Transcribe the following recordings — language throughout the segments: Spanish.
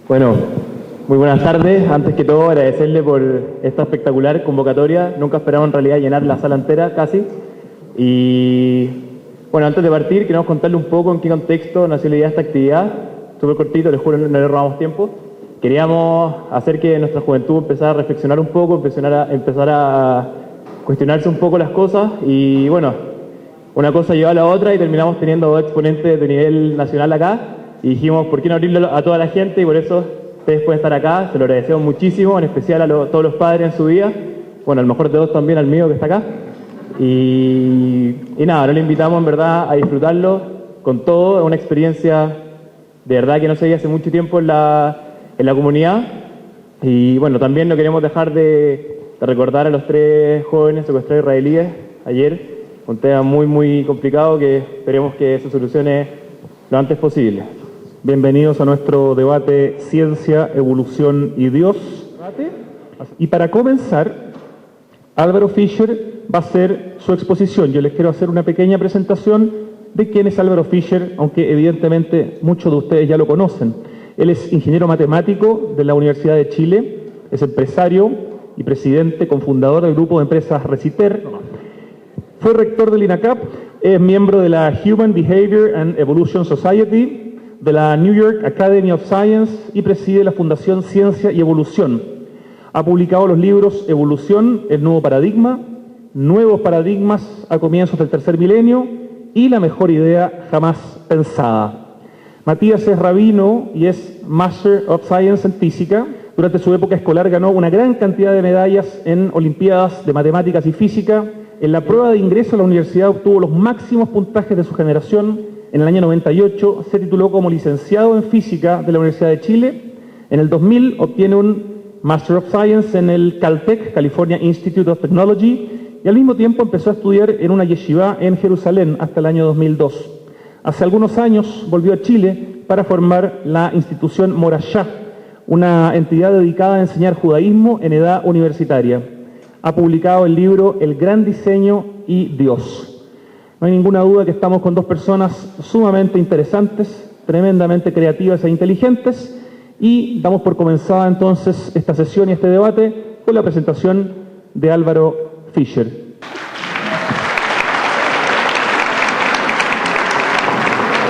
Bueno, muy buenas tardes. Antes que todo, agradecerle por esta espectacular convocatoria. Nunca esperamos en realidad llenar la sala entera, casi. Y bueno, antes de partir, queremos contarle un poco en qué contexto nació la idea de esta actividad. Súper cortito, les juro, no le robamos tiempo. Queríamos hacer que nuestra juventud empezara a reflexionar un poco, empezar a cuestionarse un poco las cosas. Y bueno, una cosa llevó a la otra y terminamos teniendo dos exponentes de nivel nacional acá. Y dijimos, ¿por qué no abrirlo a toda la gente? Y por eso ustedes pueden estar acá. Se lo agradecemos muchísimo, en especial a todos los padres en su vida. Bueno, al mejor de todos también al mío que está acá. Y nada, ahora le invitamos en verdad a disfrutarlo con todo. Es una experiencia de verdad que no se veía hace mucho tiempo en la comunidad. Y bueno, también no queremos dejar de recordar a los 3 jóvenes secuestrados israelíes ayer. Un tema muy, muy complicado que esperemos que se solucione lo antes posible. Bienvenidos a nuestro debate Ciencia, Evolución y Dios. Y para comenzar, Álvaro Fischer va a hacer su exposición. Yo les quiero hacer una pequeña presentación de quién es Álvaro Fischer, aunque evidentemente muchos de ustedes ya lo conocen. Él es ingeniero matemático de la Universidad de Chile, es empresario y presidente, cofundador del grupo de empresas Reciter. Fue rector del INACAP, es miembro de la Human Behavior and Evolution Society, de la New York Academy of Science y preside la Fundación Ciencia y Evolución. Ha publicado los libros Evolución, el nuevo paradigma, Nuevos paradigmas a comienzos del tercer milenio y La mejor idea jamás pensada. Matías es rabino y es Master of Science en física. Durante su época escolar ganó una gran cantidad de medallas en olimpiadas de matemáticas y física. En la prueba de ingreso a la universidad obtuvo los máximos puntajes de su generación. En el año 98 se tituló como licenciado en física de la Universidad de Chile. En el 2000 obtiene un Master of Science en el Caltech, California Institute of Technology, y al mismo tiempo empezó a estudiar en una yeshiva en Jerusalén hasta el año 2002. Hace algunos años volvió a Chile para formar la institución Morashá, una entidad dedicada a enseñar judaísmo en edad universitaria. Ha publicado el libro El Gran Diseño y Dios. No hay ninguna duda que estamos con 2 personas sumamente interesantes, tremendamente creativas e inteligentes, y damos por comenzada entonces esta sesión y este debate con la presentación de Álvaro Fischer.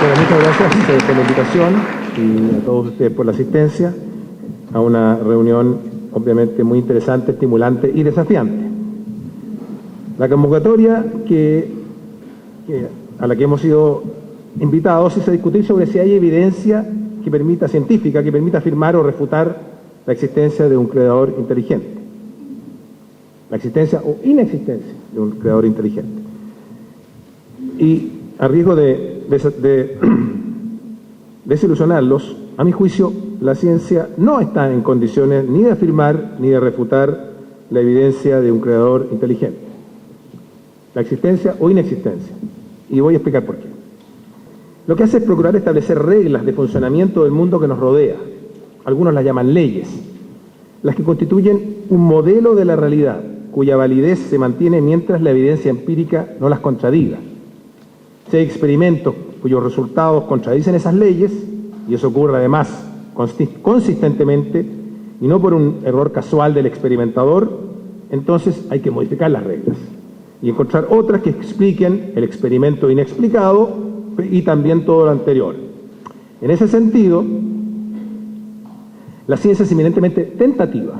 Bueno, muchas gracias por la invitación y a todos ustedes por la asistencia a una reunión obviamente muy interesante, estimulante y desafiante. La convocatoria a la que hemos sido invitados es a discutir sobre si hay evidencia científica que permita afirmar o refutar la existencia de un creador inteligente. La existencia o inexistencia de un creador inteligente. Y a riesgo de desilusionarlos, a mi juicio, la ciencia no está en condiciones ni de afirmar ni de refutar la evidencia de un creador inteligente. La existencia o inexistencia. Y voy a explicar por qué. Lo que hace es procurar establecer reglas de funcionamiento del mundo que nos rodea. Algunos las llaman leyes, las que constituyen un modelo de la realidad, cuya validez se mantiene mientras la evidencia empírica no las contradiga. Si hay experimentos cuyos resultados contradicen esas leyes, y eso ocurre además consistentemente, y no por un error casual del experimentador, entonces hay que modificar las reglas y encontrar otras que expliquen el experimento inexplicado y también todo lo anterior. En ese sentido, la ciencia es eminentemente tentativa.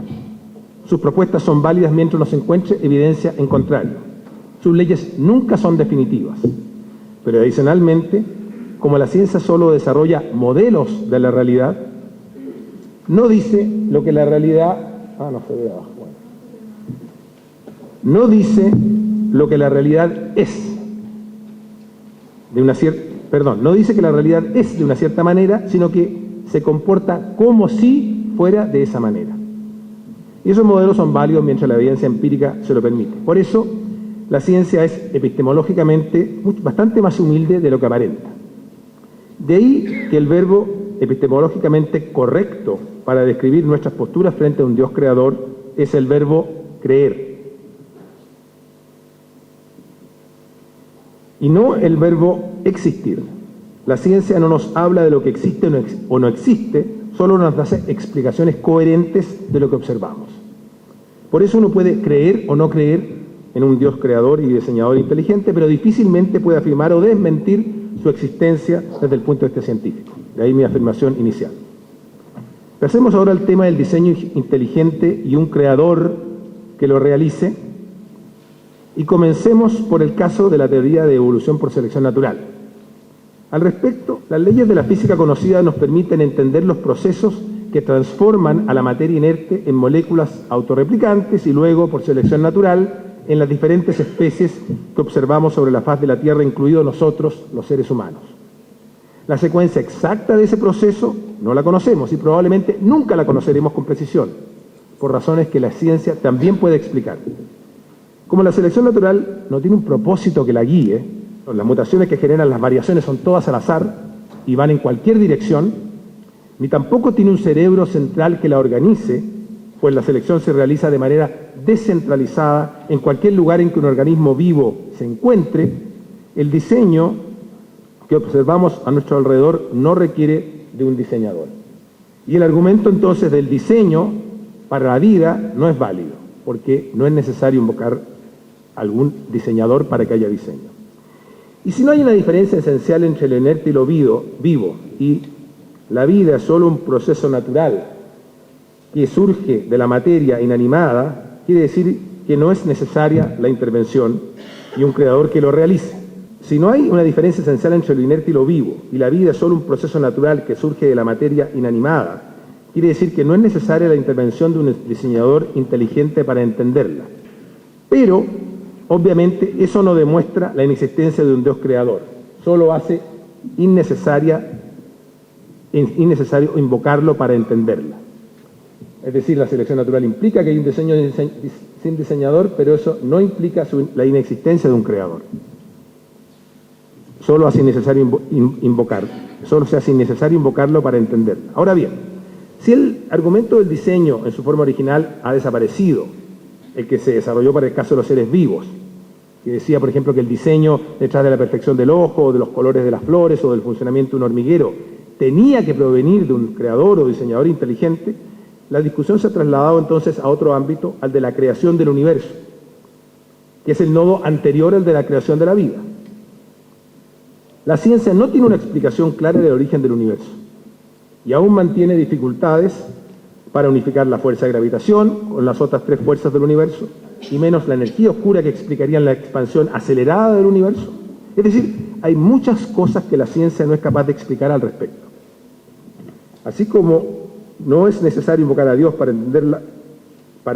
Sus propuestas son válidas mientras no se encuentre evidencia en contrario. Sus leyes nunca son definitivas. Pero adicionalmente, como la ciencia solo desarrolla modelos de la realidad, no dice lo que la realidad... no se ve abajo. Bueno. No dice lo que la realidad es. No dice que la realidad es de una cierta manera, sino que se comporta como si fuera de esa manera. Y esos modelos son válidos mientras la evidencia empírica se lo permite. Por eso, la ciencia es epistemológicamente bastante más humilde de lo que aparenta. De ahí que el verbo epistemológicamente correcto para describir nuestras posturas frente a un Dios creador es el verbo creer. Y no el verbo existir. La ciencia no nos habla de lo que existe o no existe, solo nos da explicaciones coherentes de lo que observamos. Por eso uno puede creer o no creer en un Dios creador y diseñador inteligente, pero difícilmente puede afirmar o desmentir su existencia desde el punto de vista científico. De ahí mi afirmación inicial. Pasemos ahora al tema del diseño inteligente y un creador que lo realice, y comencemos por el caso de la teoría de evolución por selección natural. Al respecto, las leyes de la física conocida nos permiten entender los procesos que transforman a la materia inerte en moléculas autorreplicantes y luego, por selección natural, en las diferentes especies que observamos sobre la faz de la Tierra, incluidos nosotros, los seres humanos. La secuencia exacta de ese proceso no la conocemos y probablemente nunca la conoceremos con precisión, por razones que la ciencia también puede explicar. Como la selección natural no tiene un propósito que la guíe, las mutaciones que generan las variaciones son todas al azar y van en cualquier dirección, ni tampoco tiene un cerebro central que la organice, pues la selección se realiza de manera descentralizada en cualquier lugar en que un organismo vivo se encuentre, el diseño que observamos a nuestro alrededor no requiere de un diseñador. Y el argumento entonces del diseño para la vida no es válido, porque no es necesario invocar algún diseñador para que haya diseño. Y si no hay una diferencia esencial entre lo inerte y lo vivo, y la vida es solo un proceso natural que surge de la materia inanimada, quiere decir que no es necesaria la intervención y un creador que lo realice. Si no hay una diferencia esencial entre lo inerte y lo vivo, y la vida es solo un proceso natural que surge de la materia inanimada, quiere decir que no es necesaria la intervención de un diseñador inteligente para entenderla. Pero, obviamente, eso no demuestra la inexistencia de un Dios creador. Solo hace innecesario invocarlo para entenderla. Es decir, la selección natural implica que hay un diseño sin diseñador, pero eso no implica la inexistencia de un creador. Solo hace innecesario solo se hace innecesario invocarlo para entenderla. Ahora bien, si el argumento del diseño en su forma original ha desaparecido, el que se desarrolló para el caso de los seres vivos, que decía, por ejemplo, que el diseño detrás de la perfección del ojo, o de los colores de las flores, o del funcionamiento de un hormiguero, tenía que provenir de un creador o diseñador inteligente, la discusión se ha trasladado entonces a otro ámbito, al de la creación del universo, que es el nodo anterior al de la creación de la vida. La ciencia no tiene una explicación clara del origen del universo y aún mantiene dificultades para unificar la fuerza de gravitación con las otras tres fuerzas del universo, y menos la energía oscura que explicarían la expansión acelerada del universo. Es decir, hay muchas cosas que la ciencia no es capaz de explicar al respecto. Así como no es necesario invocar a Dios para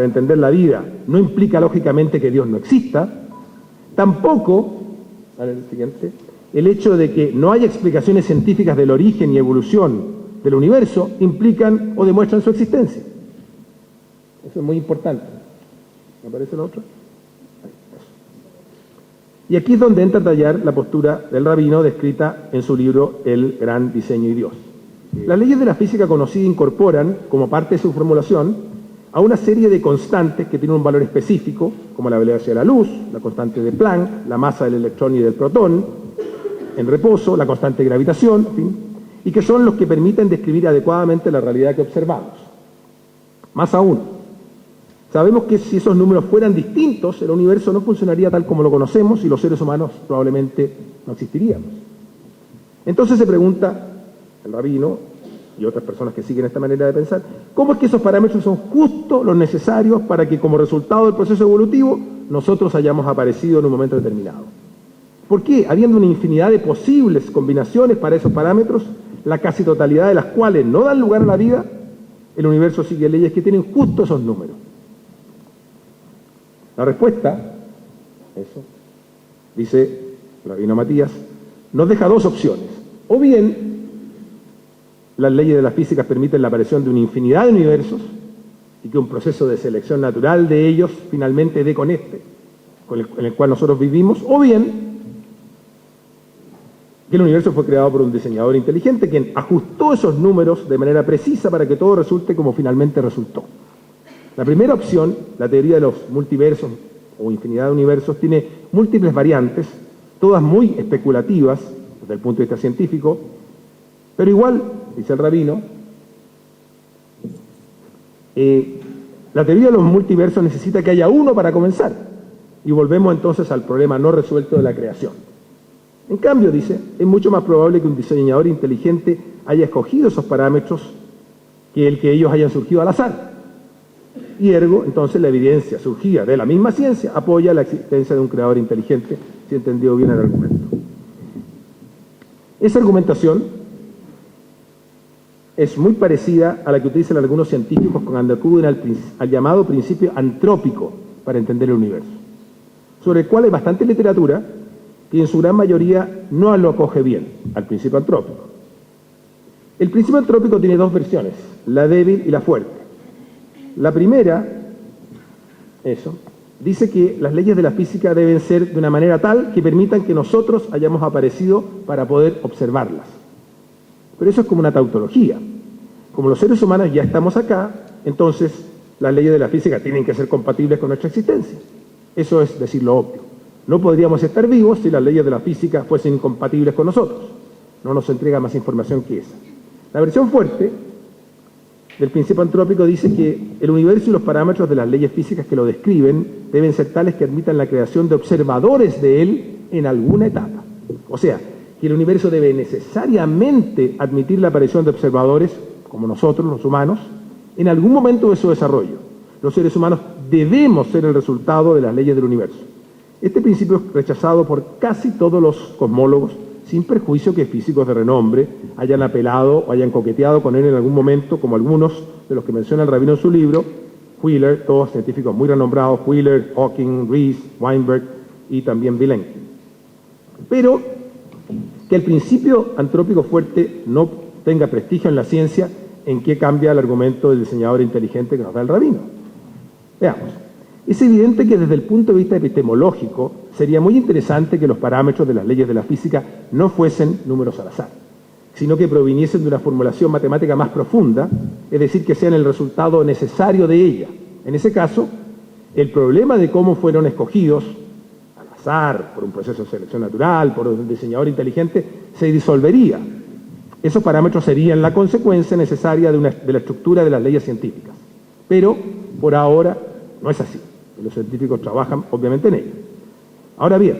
entender la vida, no implica lógicamente que Dios no exista, tampoco, el hecho de que no haya explicaciones científicas del origen y evolución del universo implican o demuestran su existencia. Eso es muy importante. ¿Me aparece la otra? Y aquí es donde entra a tallar la postura del rabino descrita en su libro El Gran Diseño y Dios. Las leyes de la física conocida incorporan, como parte de su formulación, a una serie de constantes que tienen un valor específico, como la velocidad de la luz, la constante de Planck, la masa del electrón y del protón en reposo, la constante de gravitación, en fin, y que son los que permiten describir adecuadamente la realidad que observamos. Más aún, sabemos que si esos números fueran distintos, el universo no funcionaría tal como lo conocemos y los seres humanos probablemente no existiríamos. Entonces se pregunta el rabino y otras personas que siguen esta manera de pensar, ¿cómo es que esos parámetros son justo los necesarios para que como resultado del proceso evolutivo nosotros hayamos aparecido en un momento determinado? ¿Por qué? Habiendo una infinidad de posibles combinaciones para esos parámetros, la casi totalidad de las cuales no dan lugar a la vida, el universo sigue leyes que tienen justo esos números. La respuesta, dice el rabino Matías, nos deja dos opciones. O bien, las leyes de la física permiten la aparición de una infinidad de universos y que un proceso de selección natural de ellos finalmente dé con en el cual nosotros vivimos, o bien que el universo fue creado por un diseñador inteligente quien ajustó esos números de manera precisa para que todo resulte como finalmente resultó. La primera opción, la teoría de los multiversos o infinidad de universos, tiene múltiples variantes, todas muy especulativas desde el punto de vista científico, pero igual, dice el rabino, La teoría de los multiversos necesita que haya uno para comenzar. Y volvemos entonces al problema no resuelto de la creación. En cambio, dice, es mucho más probable que un diseñador inteligente haya escogido esos parámetros que el que ellos hayan surgido al azar. Y ergo, entonces, la evidencia surgida de la misma ciencia apoya la existencia de un creador inteligente, si he entendido bien el argumento. Esa argumentación es muy parecida a la que utilizan algunos científicos cuando acuden al llamado principio antrópico para entender el universo, sobre el cual hay bastante literatura que en su gran mayoría no lo acoge bien, al principio antrópico. El principio antrópico tiene dos versiones, la débil y la fuerte. La primera, dice que las leyes de la física deben ser de una manera tal que permitan que nosotros hayamos aparecido para poder observarlas. Pero eso es como una tautología. Como los seres humanos ya estamos acá, entonces las leyes de la física tienen que ser compatibles con nuestra existencia. Eso es decir lo obvio. No podríamos estar vivos si las leyes de la física fuesen incompatibles con nosotros. No nos entrega más información que esa. La versión fuerte del principio antrópico dice que el universo y los parámetros de las leyes físicas que lo describen deben ser tales que admitan la creación de observadores de él en alguna etapa. O sea, que el universo debe necesariamente admitir la aparición de observadores, como nosotros, los humanos, en algún momento de su desarrollo. Los seres humanos debemos ser el resultado de las leyes del universo. Este principio es rechazado por casi todos los cosmólogos, sin perjuicio que físicos de renombre hayan apelado o hayan coqueteado con él en algún momento, como algunos de los que menciona el rabino en su libro, Wheeler, todos científicos muy renombrados, Wheeler, Hawking, Rees, Weinberg y también Vilenki. Pero que el principio antrópico fuerte no tenga prestigio en la ciencia, ¿en qué cambia el argumento del diseñador inteligente que nos da el rabino? Veamos. Es evidente que desde el punto de vista epistemológico sería muy interesante que los parámetros de las leyes de la física no fuesen números al azar, sino que proviniesen de una formulación matemática más profunda, es decir, que sean el resultado necesario de ella. En ese caso, el problema de cómo fueron escogidos al azar, por un proceso de selección natural, por un diseñador inteligente, se disolvería. Esos parámetros serían la consecuencia necesaria de la estructura de las leyes científicas. Pero, por ahora, no es así. Los científicos trabajan, obviamente, en ello. Ahora bien,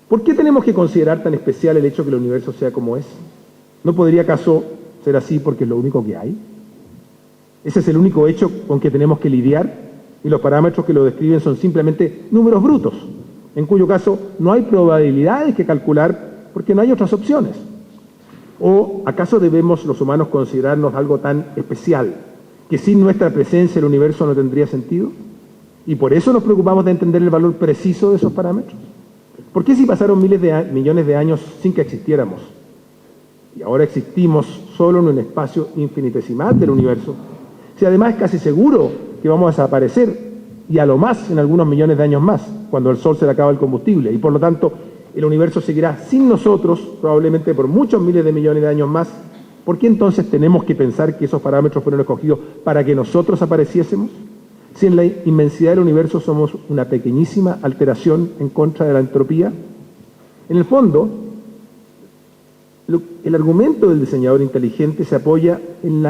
¿por qué tenemos que considerar tan especial el hecho que el universo sea como es? ¿No podría acaso ser así porque es lo único que hay? ¿Ese es el único hecho con que tenemos que lidiar? Y los parámetros que lo describen son simplemente números brutos, en cuyo caso no hay probabilidades que calcular porque no hay otras opciones. ¿O acaso debemos los humanos considerarnos algo tan especial que sin nuestra presencia el universo no tendría sentido? Y por eso nos preocupamos de entender el valor preciso de esos parámetros. ¿Por qué si pasaron millones de años sin que existiéramos y ahora existimos solo en un espacio infinitesimal del universo, si además es casi seguro que vamos a desaparecer y a lo más en algunos millones de años más, cuando el Sol se le acaba el combustible, y por lo tanto el universo seguirá sin nosotros probablemente por muchos miles de millones de años más? ¿Por qué entonces tenemos que pensar que esos parámetros fueron escogidos para que nosotros apareciésemos? Si en la inmensidad del universo somos una pequeñísima alteración en contra de la entropía. En el fondo, el argumento del diseñador inteligente se apoya en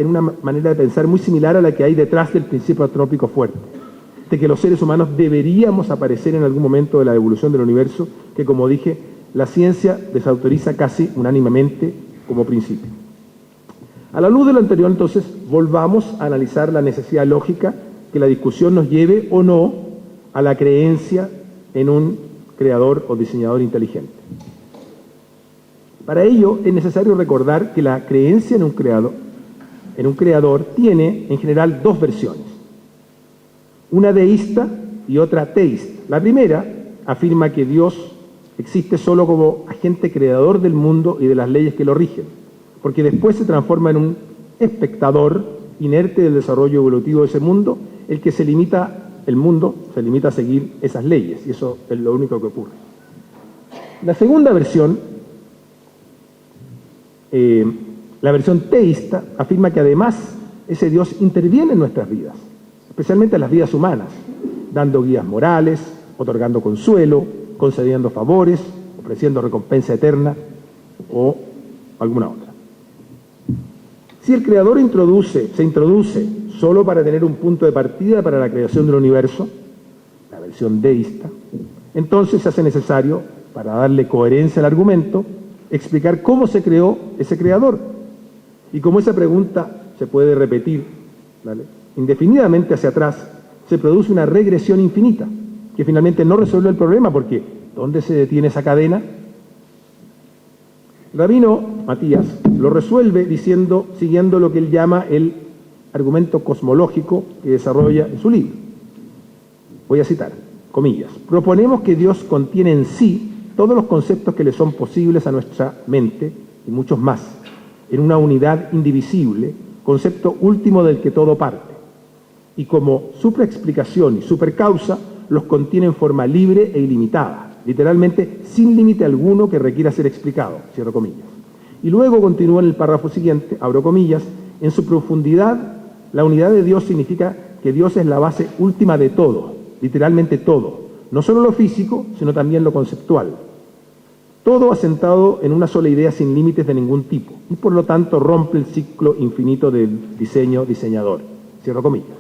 una manera de pensar muy similar a la que hay detrás del principio antrópico fuerte, de que los seres humanos deberíamos aparecer en algún momento de la evolución del universo, que, como dije, la ciencia desautoriza casi unánimemente como principio. A la luz de lo anterior, entonces, volvamos a analizar la necesidad lógica que la discusión nos lleve o no a la creencia en un creador o diseñador inteligente. Para ello es necesario recordar que la creencia en un creador tiene en general dos versiones, una deísta y otra teísta. La primera afirma que Dios existe solo como agente creador del mundo y de las leyes que lo rigen, porque después se transforma en un espectador inerte del desarrollo evolutivo de ese mundo, el mundo se limita a seguir esas leyes, y eso es lo único que ocurre. La segunda versión, la versión teísta, afirma que además ese Dios interviene en nuestras vidas, especialmente en las vidas humanas, dando guías morales, otorgando consuelo, concediendo favores, ofreciendo recompensa eterna o alguna otra. Si el creador se introduce solo para tener un punto de partida para la creación del universo, la versión deísta, entonces se hace necesario, para darle coherencia al argumento, explicar cómo se creó ese creador. Y como esa pregunta se puede repetir, ¿vale?, indefinidamente hacia atrás, se produce una regresión infinita, que finalmente no resuelve el problema, porque ¿dónde se detiene esa cadena? El rabino Matías lo resuelve siguiendo lo que él llama el argumento cosmológico que desarrolla en su libro. Voy a citar, comillas: proponemos que Dios contiene en sí todos los conceptos que le son posibles a nuestra mente y muchos más, en una unidad indivisible, concepto último del que todo parte, y como supraexplicación y supercausa los contiene en forma libre e ilimitada, literalmente sin límite alguno que requiera ser explicado, cierro comillas. Y luego continúa en el párrafo siguiente, abro comillas: en su profundidad, la unidad de Dios significa que Dios es la base última de todo, literalmente todo, no solo lo físico, sino también lo conceptual. Todo asentado en una sola idea sin límites de ningún tipo, y por lo tanto rompe el ciclo infinito del diseñador, cierro comillas.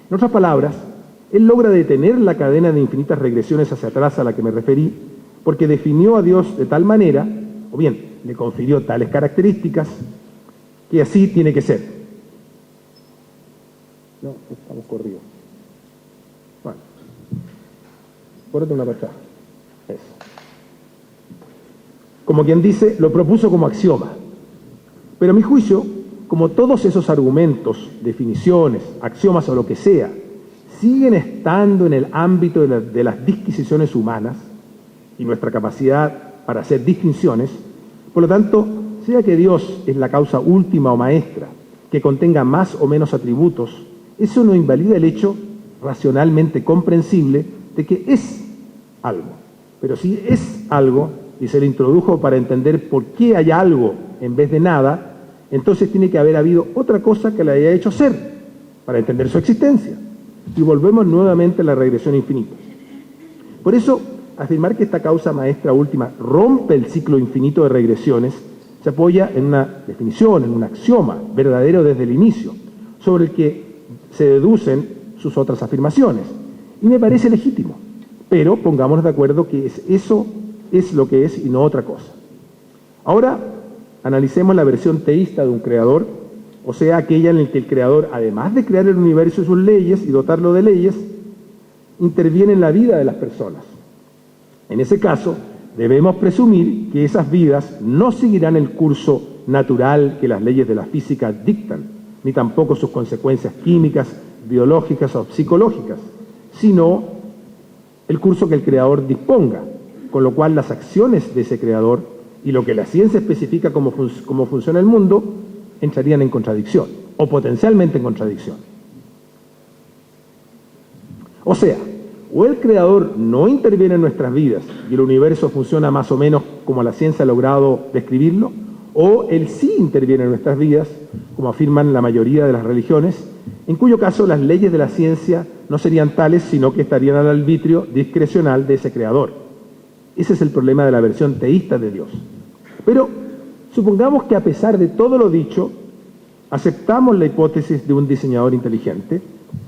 En otras palabras, él logra detener la cadena de infinitas regresiones hacia atrás a la que me referí, porque definió a Dios de tal manera, o bien, le confirió tales características, que así tiene que ser. No, estamos corridos. Bueno, pórate una para atrás. Eso. Como quien dice, lo propuso como axioma. Pero a mi juicio, como todos esos argumentos, definiciones, axiomas o lo que sea, siguen estando en el ámbito de las disquisiciones humanas y nuestra capacidad para hacer distinciones, por lo tanto, sea que Dios es la causa última o maestra, que contenga más o menos atributos, eso no invalida el hecho racionalmente comprensible de que es algo. Pero si es algo y se le introdujo para entender por qué hay algo en vez de nada, entonces tiene que haber habido otra cosa que le haya hecho ser para entender su existencia. Y volvemos nuevamente a la regresión infinita. Por eso, afirmar que esta causa maestra última rompe el ciclo infinito de regresiones se apoya en una definición, en un axioma verdadero desde el inicio, sobre el que se deducen sus otras afirmaciones. Y me parece legítimo, pero pongámonos de acuerdo que eso es lo que es y no otra cosa. Ahora, analicemos la versión teísta de un creador, o sea, aquella en la que el creador, además de crear el universo y sus leyes y dotarlo de leyes, interviene en la vida de las personas. En ese caso, debemos presumir que esas vidas no seguirán el curso natural que las leyes de la física dictan, ni tampoco sus consecuencias químicas, biológicas o psicológicas, sino el curso que el creador disponga, con lo cual las acciones de ese creador y lo que la ciencia especifica cómo funciona el mundo entrarían en contradicción, o potencialmente en contradicción. O sea, o el creador no interviene en nuestras vidas y el universo funciona más o menos como la ciencia ha logrado describirlo, o él sí interviene en nuestras vidas, como afirman la mayoría de las religiones, en cuyo caso las leyes de la ciencia no serían tales, sino que estarían al arbitrio discrecional de ese creador. Ese es el problema de la versión teísta de Dios. Pero supongamos que a pesar de todo lo dicho, aceptamos la hipótesis de un diseñador inteligente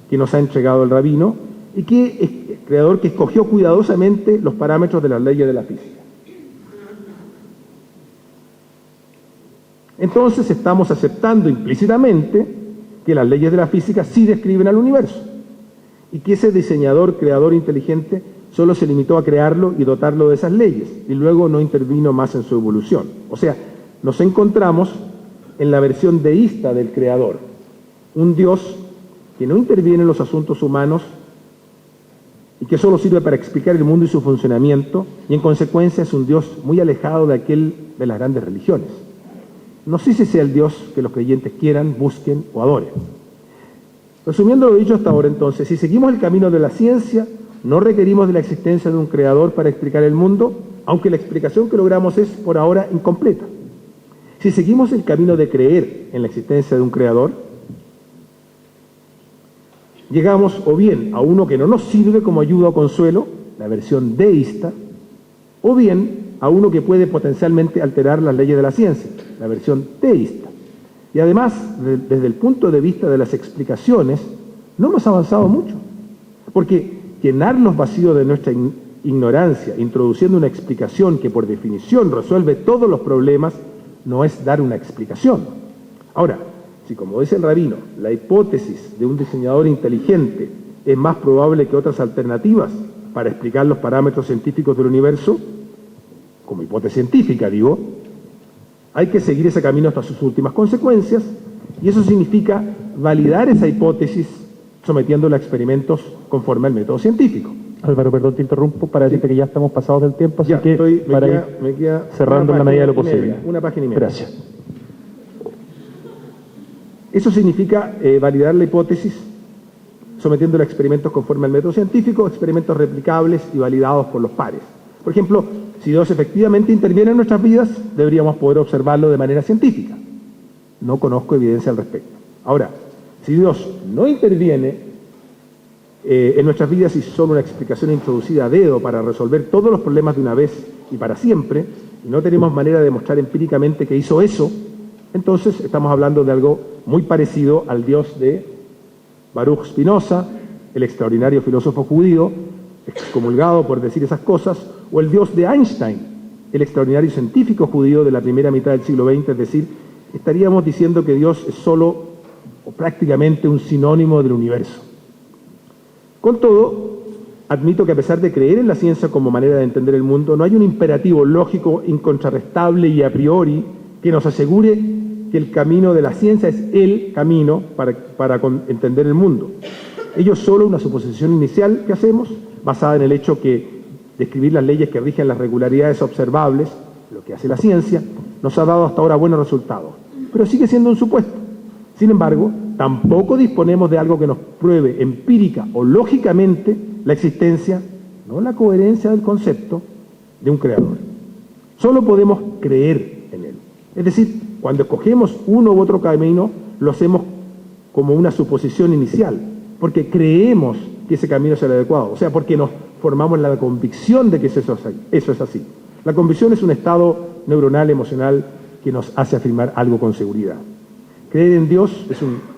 que nos ha entregado el rabino y que es el creador que escogió cuidadosamente los parámetros de las leyes de la física. Entonces estamos aceptando implícitamente que las leyes de la física sí describen al universo y que ese diseñador, creador inteligente solo se limitó a crearlo y dotarlo de esas leyes y luego no intervino más en su evolución. O sea, nos encontramos en la versión deísta del creador, un Dios que no interviene en los asuntos humanos y que solo sirve para explicar el mundo y su funcionamiento, y en consecuencia es un Dios muy alejado de aquel de las grandes religiones. No sé si sea el Dios que los creyentes quieran, busquen o adoren. Resumiendo lo dicho hasta ahora, entonces, si seguimos el camino de la ciencia, no requerimos de la existencia de un creador para explicar el mundo, aunque la explicación que logramos es, por ahora, incompleta. Si seguimos el camino de creer en la existencia de un creador, llegamos o bien a uno que no nos sirve como ayuda o consuelo, la versión deísta, o bien a uno que puede potencialmente alterar las leyes de la ciencia, la versión teísta. Y además, desde el punto de vista de las explicaciones, no hemos avanzado mucho. Porque llenar los vacíos de nuestra ignorancia, introduciendo una explicación que por definición resuelve todos los problemas, no es dar una explicación. Ahora, si como dice el rabino, la hipótesis de un diseñador inteligente es más probable que otras alternativas para explicar los parámetros científicos del universo, como hipótesis científica digo, hay que seguir ese camino hasta sus últimas consecuencias, y eso significa validar esa hipótesis sometiéndola a experimentos conforme al método científico. Álvaro, perdón, te interrumpo para decirte que ya estamos pasados del tiempo, así que me queda cerrando en la medida de lo posible. Una página y media. Gracias. Eso significa validar la hipótesis sometiéndola a experimentos conforme al método científico, experimentos replicables y validados por los pares. Por ejemplo, si Dios efectivamente interviene en nuestras vidas, deberíamos poder observarlo de manera científica. No conozco evidencia al respecto. Ahora, si Dios no interviene en nuestras vidas y solo una explicación introducida a dedo para resolver todos los problemas de una vez y para siempre, y no tenemos manera de demostrar empíricamente que hizo eso, entonces estamos hablando de algo muy parecido al Dios de Baruch Spinoza, el extraordinario filósofo judío, excomulgado por decir esas cosas, o el Dios de Einstein, el extraordinario científico judío de la primera mitad del siglo XX, es decir, estaríamos diciendo que Dios es solo o prácticamente un sinónimo del universo. Con todo, admito que a pesar de creer en la ciencia como manera de entender el mundo, no hay un imperativo lógico, incontrarrestable y a priori que nos asegure que el camino de la ciencia es el camino para entender el mundo. Ello es solo una suposición inicial que hacemos, basada en el hecho que describir las leyes que rigen las regularidades observables, lo que hace la ciencia, nos ha dado hasta ahora buenos resultados, pero sigue siendo un supuesto. Sin embargo, tampoco disponemos de algo que nos pruebe empírica o lógicamente la existencia, no la coherencia del concepto, de un creador. Solo podemos creer en él. Es decir, cuando escogemos uno u otro camino, lo hacemos como una suposición inicial, porque creemos que ese camino es el adecuado, o sea, porque nos formamos la convicción de que eso es así. La convicción es un estado neuronal, emocional, que nos hace afirmar algo con seguridad. Creer en Dios,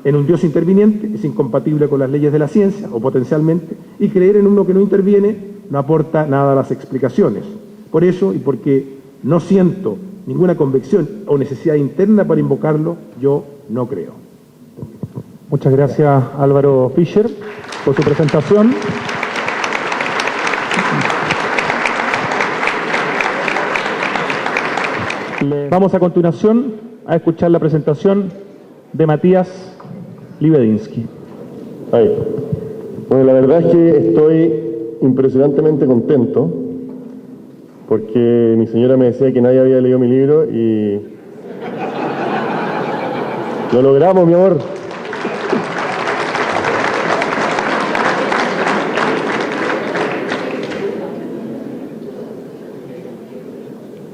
en un Dios interviniente, es incompatible con las leyes de la ciencia, o potencialmente, y creer en uno que no interviene no aporta nada a las explicaciones. Por eso, y porque no siento ninguna convicción o necesidad interna para invocarlo, yo no creo. Muchas gracias, Álvaro Fischer, por su presentación. Vamos a continuación a escuchar la presentación de Matías Libedinsky. Bueno, la verdad es que estoy impresionantemente contento porque mi señora me decía que nadie había leído mi libro y lo logramos, mi amor.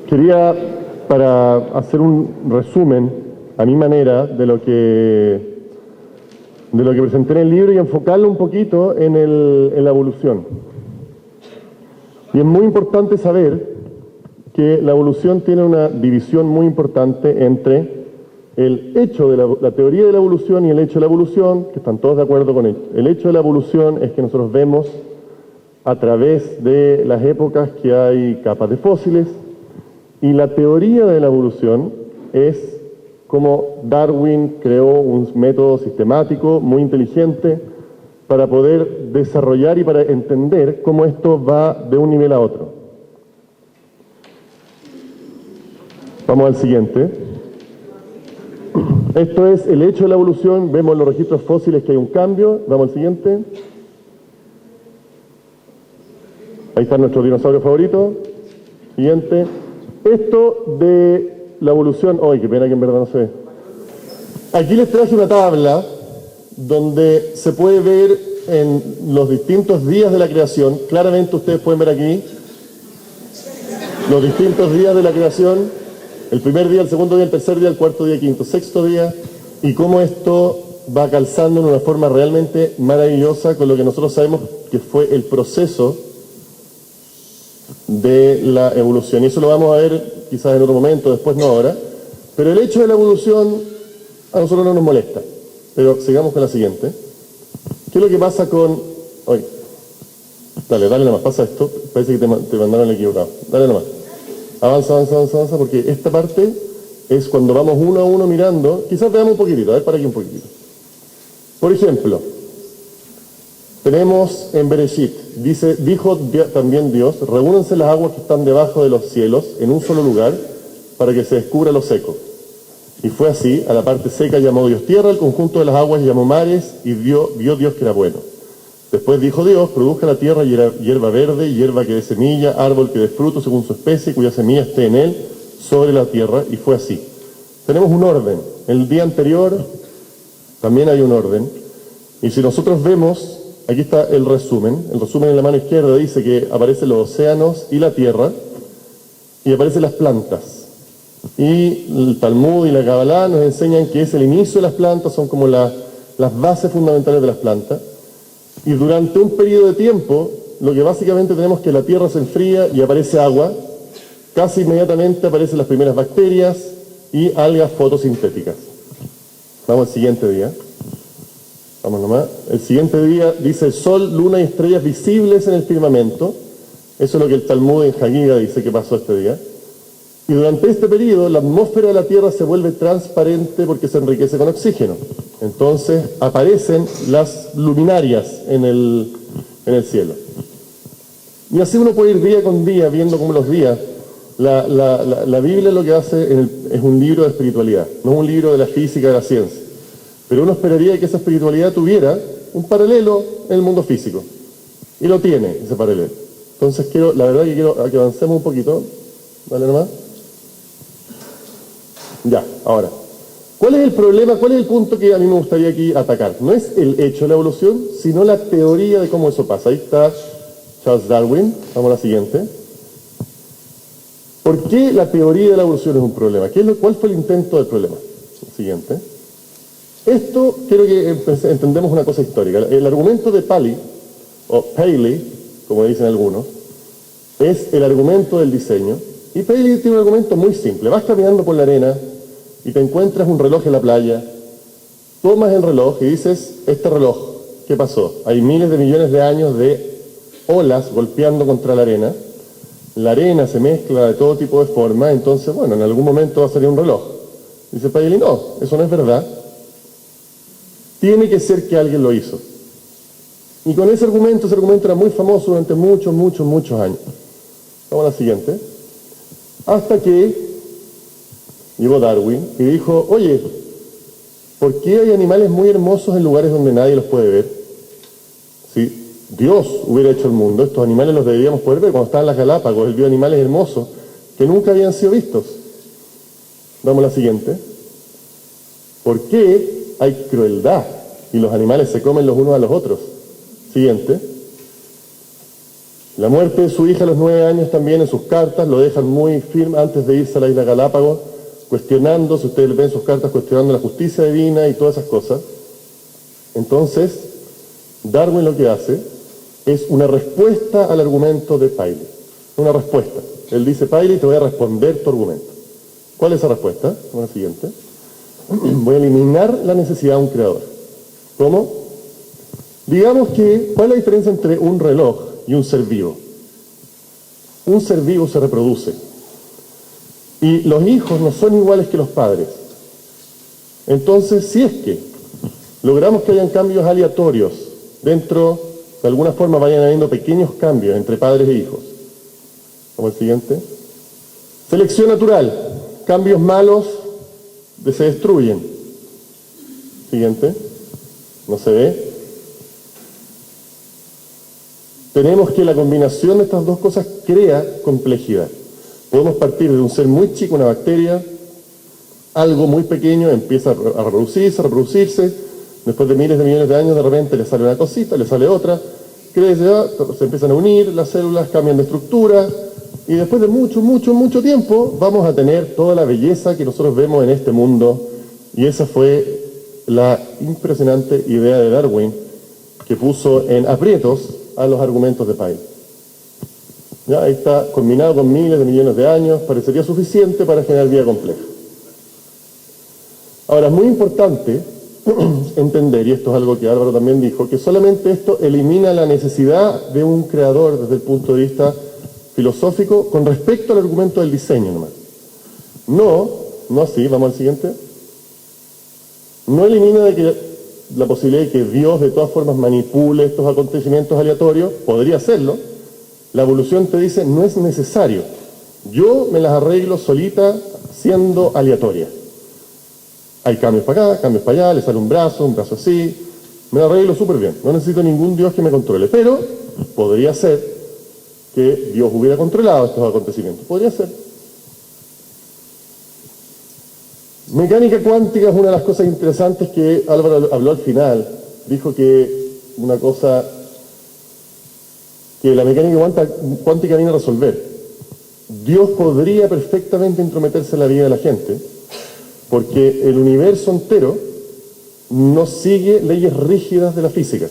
Quería, para hacer un resumen a mi manera de lo que presenté en el libro y enfocarlo un poquito en la evolución. Y es muy importante saber que la evolución tiene una división muy importante entre el hecho de la teoría de la evolución y el hecho de la evolución, que están todos de acuerdo con ello. El hecho de la evolución es que nosotros vemos a través de las épocas que hay capas de fósiles, y la teoría de la evolución es cómo Darwin creó un método sistemático muy inteligente para poder desarrollar y para entender cómo esto va de un nivel a otro. Vamos al siguiente. Esto es el hecho de la evolución. Vemos en los registros fósiles que hay un cambio. Vamos al siguiente. Ahí está nuestro dinosaurio favorito. Siguiente. Esto de la evolución... ¡Ay, qué pena que en verdad no se ve! Aquí les traje una tabla donde se puede ver en los distintos días de la creación. Claramente ustedes pueden ver aquí los distintos días de la creación. El primer día, el segundo día, el tercer día, el cuarto día, el quinto, sexto día. Y cómo esto va calzando en una forma realmente maravillosa con lo que nosotros sabemos que fue el proceso de la evolución. Y eso lo vamos a ver quizás en otro momento, después no ahora. Pero el hecho de la evolución A nosotros no nos molesta, pero sigamos con la siguiente. ¿Qué es lo que pasa con... Oye, dale nomás, pasa esto. Parece que te mandaron el equivocado. Dale nomás. Avanza, porque esta parte es cuando vamos uno a uno mirando. Quizás veamos un poquitito, a ver, para aquí un poquitito. Por ejemplo, tenemos en Bereshit, dijo también Dios, reúnanse las aguas que están debajo de los cielos en un solo lugar para que se descubra lo seco. Y fue así, a la parte seca llamó Dios tierra, al conjunto de las aguas llamó mares, y vio Dios que era bueno. Después dijo Dios, produzca la tierra hierba verde, hierba que dé semilla, árbol que dé fruto según su especie, cuya semilla esté en él, sobre la tierra, y fue así. Tenemos un orden. El día anterior también hay un orden, y si nosotros vemos, aquí está el resumen en la mano izquierda dice que aparecen los océanos y la tierra, y aparecen las plantas. Y el Talmud y la Kabbalah nos enseñan que es el inicio de las plantas, son como las bases fundamentales de las plantas. Y durante un periodo de tiempo, lo que básicamente tenemos es que la tierra se enfría y aparece agua, casi inmediatamente aparecen las primeras bacterias y algas fotosintéticas. Vamos al siguiente día. Vamos nomás. El siguiente día dice sol, luna y estrellas visibles en el firmamento. Eso es lo que el Talmud en Hagiga dice que pasó este día. Y durante este periodo la atmósfera de la Tierra se vuelve transparente porque se enriquece con oxígeno. Entonces aparecen las luminarias en el cielo. Y así uno puede ir día con día viendo cómo los días. La Biblia lo que hace es un libro de espiritualidad, no es un libro de la física, de la ciencia. Pero uno esperaría que esa espiritualidad tuviera un paralelo en el mundo físico. Y lo tiene, ese paralelo. Entonces la verdad que quiero que avancemos un poquito. Dale nomás. Ya, ahora, ¿cuál es el problema, cuál es el punto que a mí me gustaría aquí atacar? No es el hecho de la evolución, sino la teoría de cómo eso pasa. Ahí está Charles Darwin, vamos a la siguiente. ¿Por qué la teoría de la evolución es un problema? ¿Cuál fue el intento del problema? Siguiente. Esto, quiero que entendamos una cosa histórica. El argumento de Paley, o Paley, como dicen algunos, es el argumento del diseño. Y Paley tiene un argumento muy simple. Vas caminando por la arena y te encuentras un reloj en la playa, tomas el reloj y dices, este reloj, ¿qué pasó? Hay miles de millones de años de olas golpeando contra la arena se mezcla de todo tipo de forma, entonces, bueno, en algún momento va a salir un reloj. Dice Paley, no, eso no es verdad. Tiene que ser que alguien lo hizo. Y con ese argumento era muy famoso durante muchos años. Vamos a la siguiente. Hasta que llegó Darwin y dijo, oye, ¿por qué hay animales muy hermosos en lugares donde nadie los puede ver? Si Dios hubiera hecho el mundo, estos animales los deberíamos poder ver. Cuando estaban en las Galápagos, él vio animales hermosos que nunca habían sido vistos. Vamos a la siguiente. ¿Por qué hay crueldad y los animales se comen los unos a los otros? Siguiente. La muerte de su hija a los 9 años también en sus cartas, lo dejan muy firme antes de irse a la isla Galápagos, cuestionando, si ustedes ven sus cartas, cuestionando la justicia divina y todas esas cosas. Entonces, Darwin lo que hace es una respuesta al argumento de Paley. Una respuesta. Él dice, Paley, te voy a responder tu argumento. ¿Cuál es esa respuesta? La siguiente. Voy a eliminar la necesidad de un creador. ¿Cómo? Digamos que, ¿cuál es la diferencia entre un reloj y un ser vivo? Un ser vivo se reproduce. Y los hijos no son iguales que los padres. Entonces, si es que logramos que hayan cambios aleatorios dentro, de alguna forma vayan habiendo pequeños cambios entre padres e hijos. Vamos al siguiente. Selección natural. Cambios malos se destruyen. Siguiente. No se ve. Tenemos que la combinación de estas dos cosas crea complejidad. Podemos partir de un ser muy chico, una bacteria, algo muy pequeño, empieza a reproducirse, después de miles de millones de años de repente le sale una cosita, le sale otra, crece, se empiezan a unir, las células cambian de estructura, y después de mucho tiempo vamos a tener toda la belleza que nosotros vemos en este mundo, y esa fue la impresionante idea de Darwin, que puso en aprietos a los argumentos de Paley. Ya, ahí está, combinado con miles de millones de años, parecería suficiente para generar vida compleja. Ahora, es muy importante entender, y esto es algo que Álvaro también dijo, que solamente esto elimina la necesidad de un creador desde el punto de vista filosófico con respecto al argumento del diseño nomás. No así, vamos al siguiente. No elimina la posibilidad de que Dios de todas formas manipule estos acontecimientos aleatorios, podría hacerlo. La evolución te dice, no es necesario. Yo me las arreglo solita siendo aleatoria. Hay cambios para acá, cambios para allá, le sale un brazo así, me lo arreglo súper bien. No necesito ningún Dios que me controle, pero podría ser que Dios hubiera controlado estos acontecimientos. Podría ser. Mecánica cuántica es una de las cosas interesantes que Álvaro habló al final. Dijo que una cosa que la mecánica cuántica viene a resolver. Dios podría perfectamente intrometerse en la vida de la gente, porque el universo entero no sigue leyes rígidas de la física.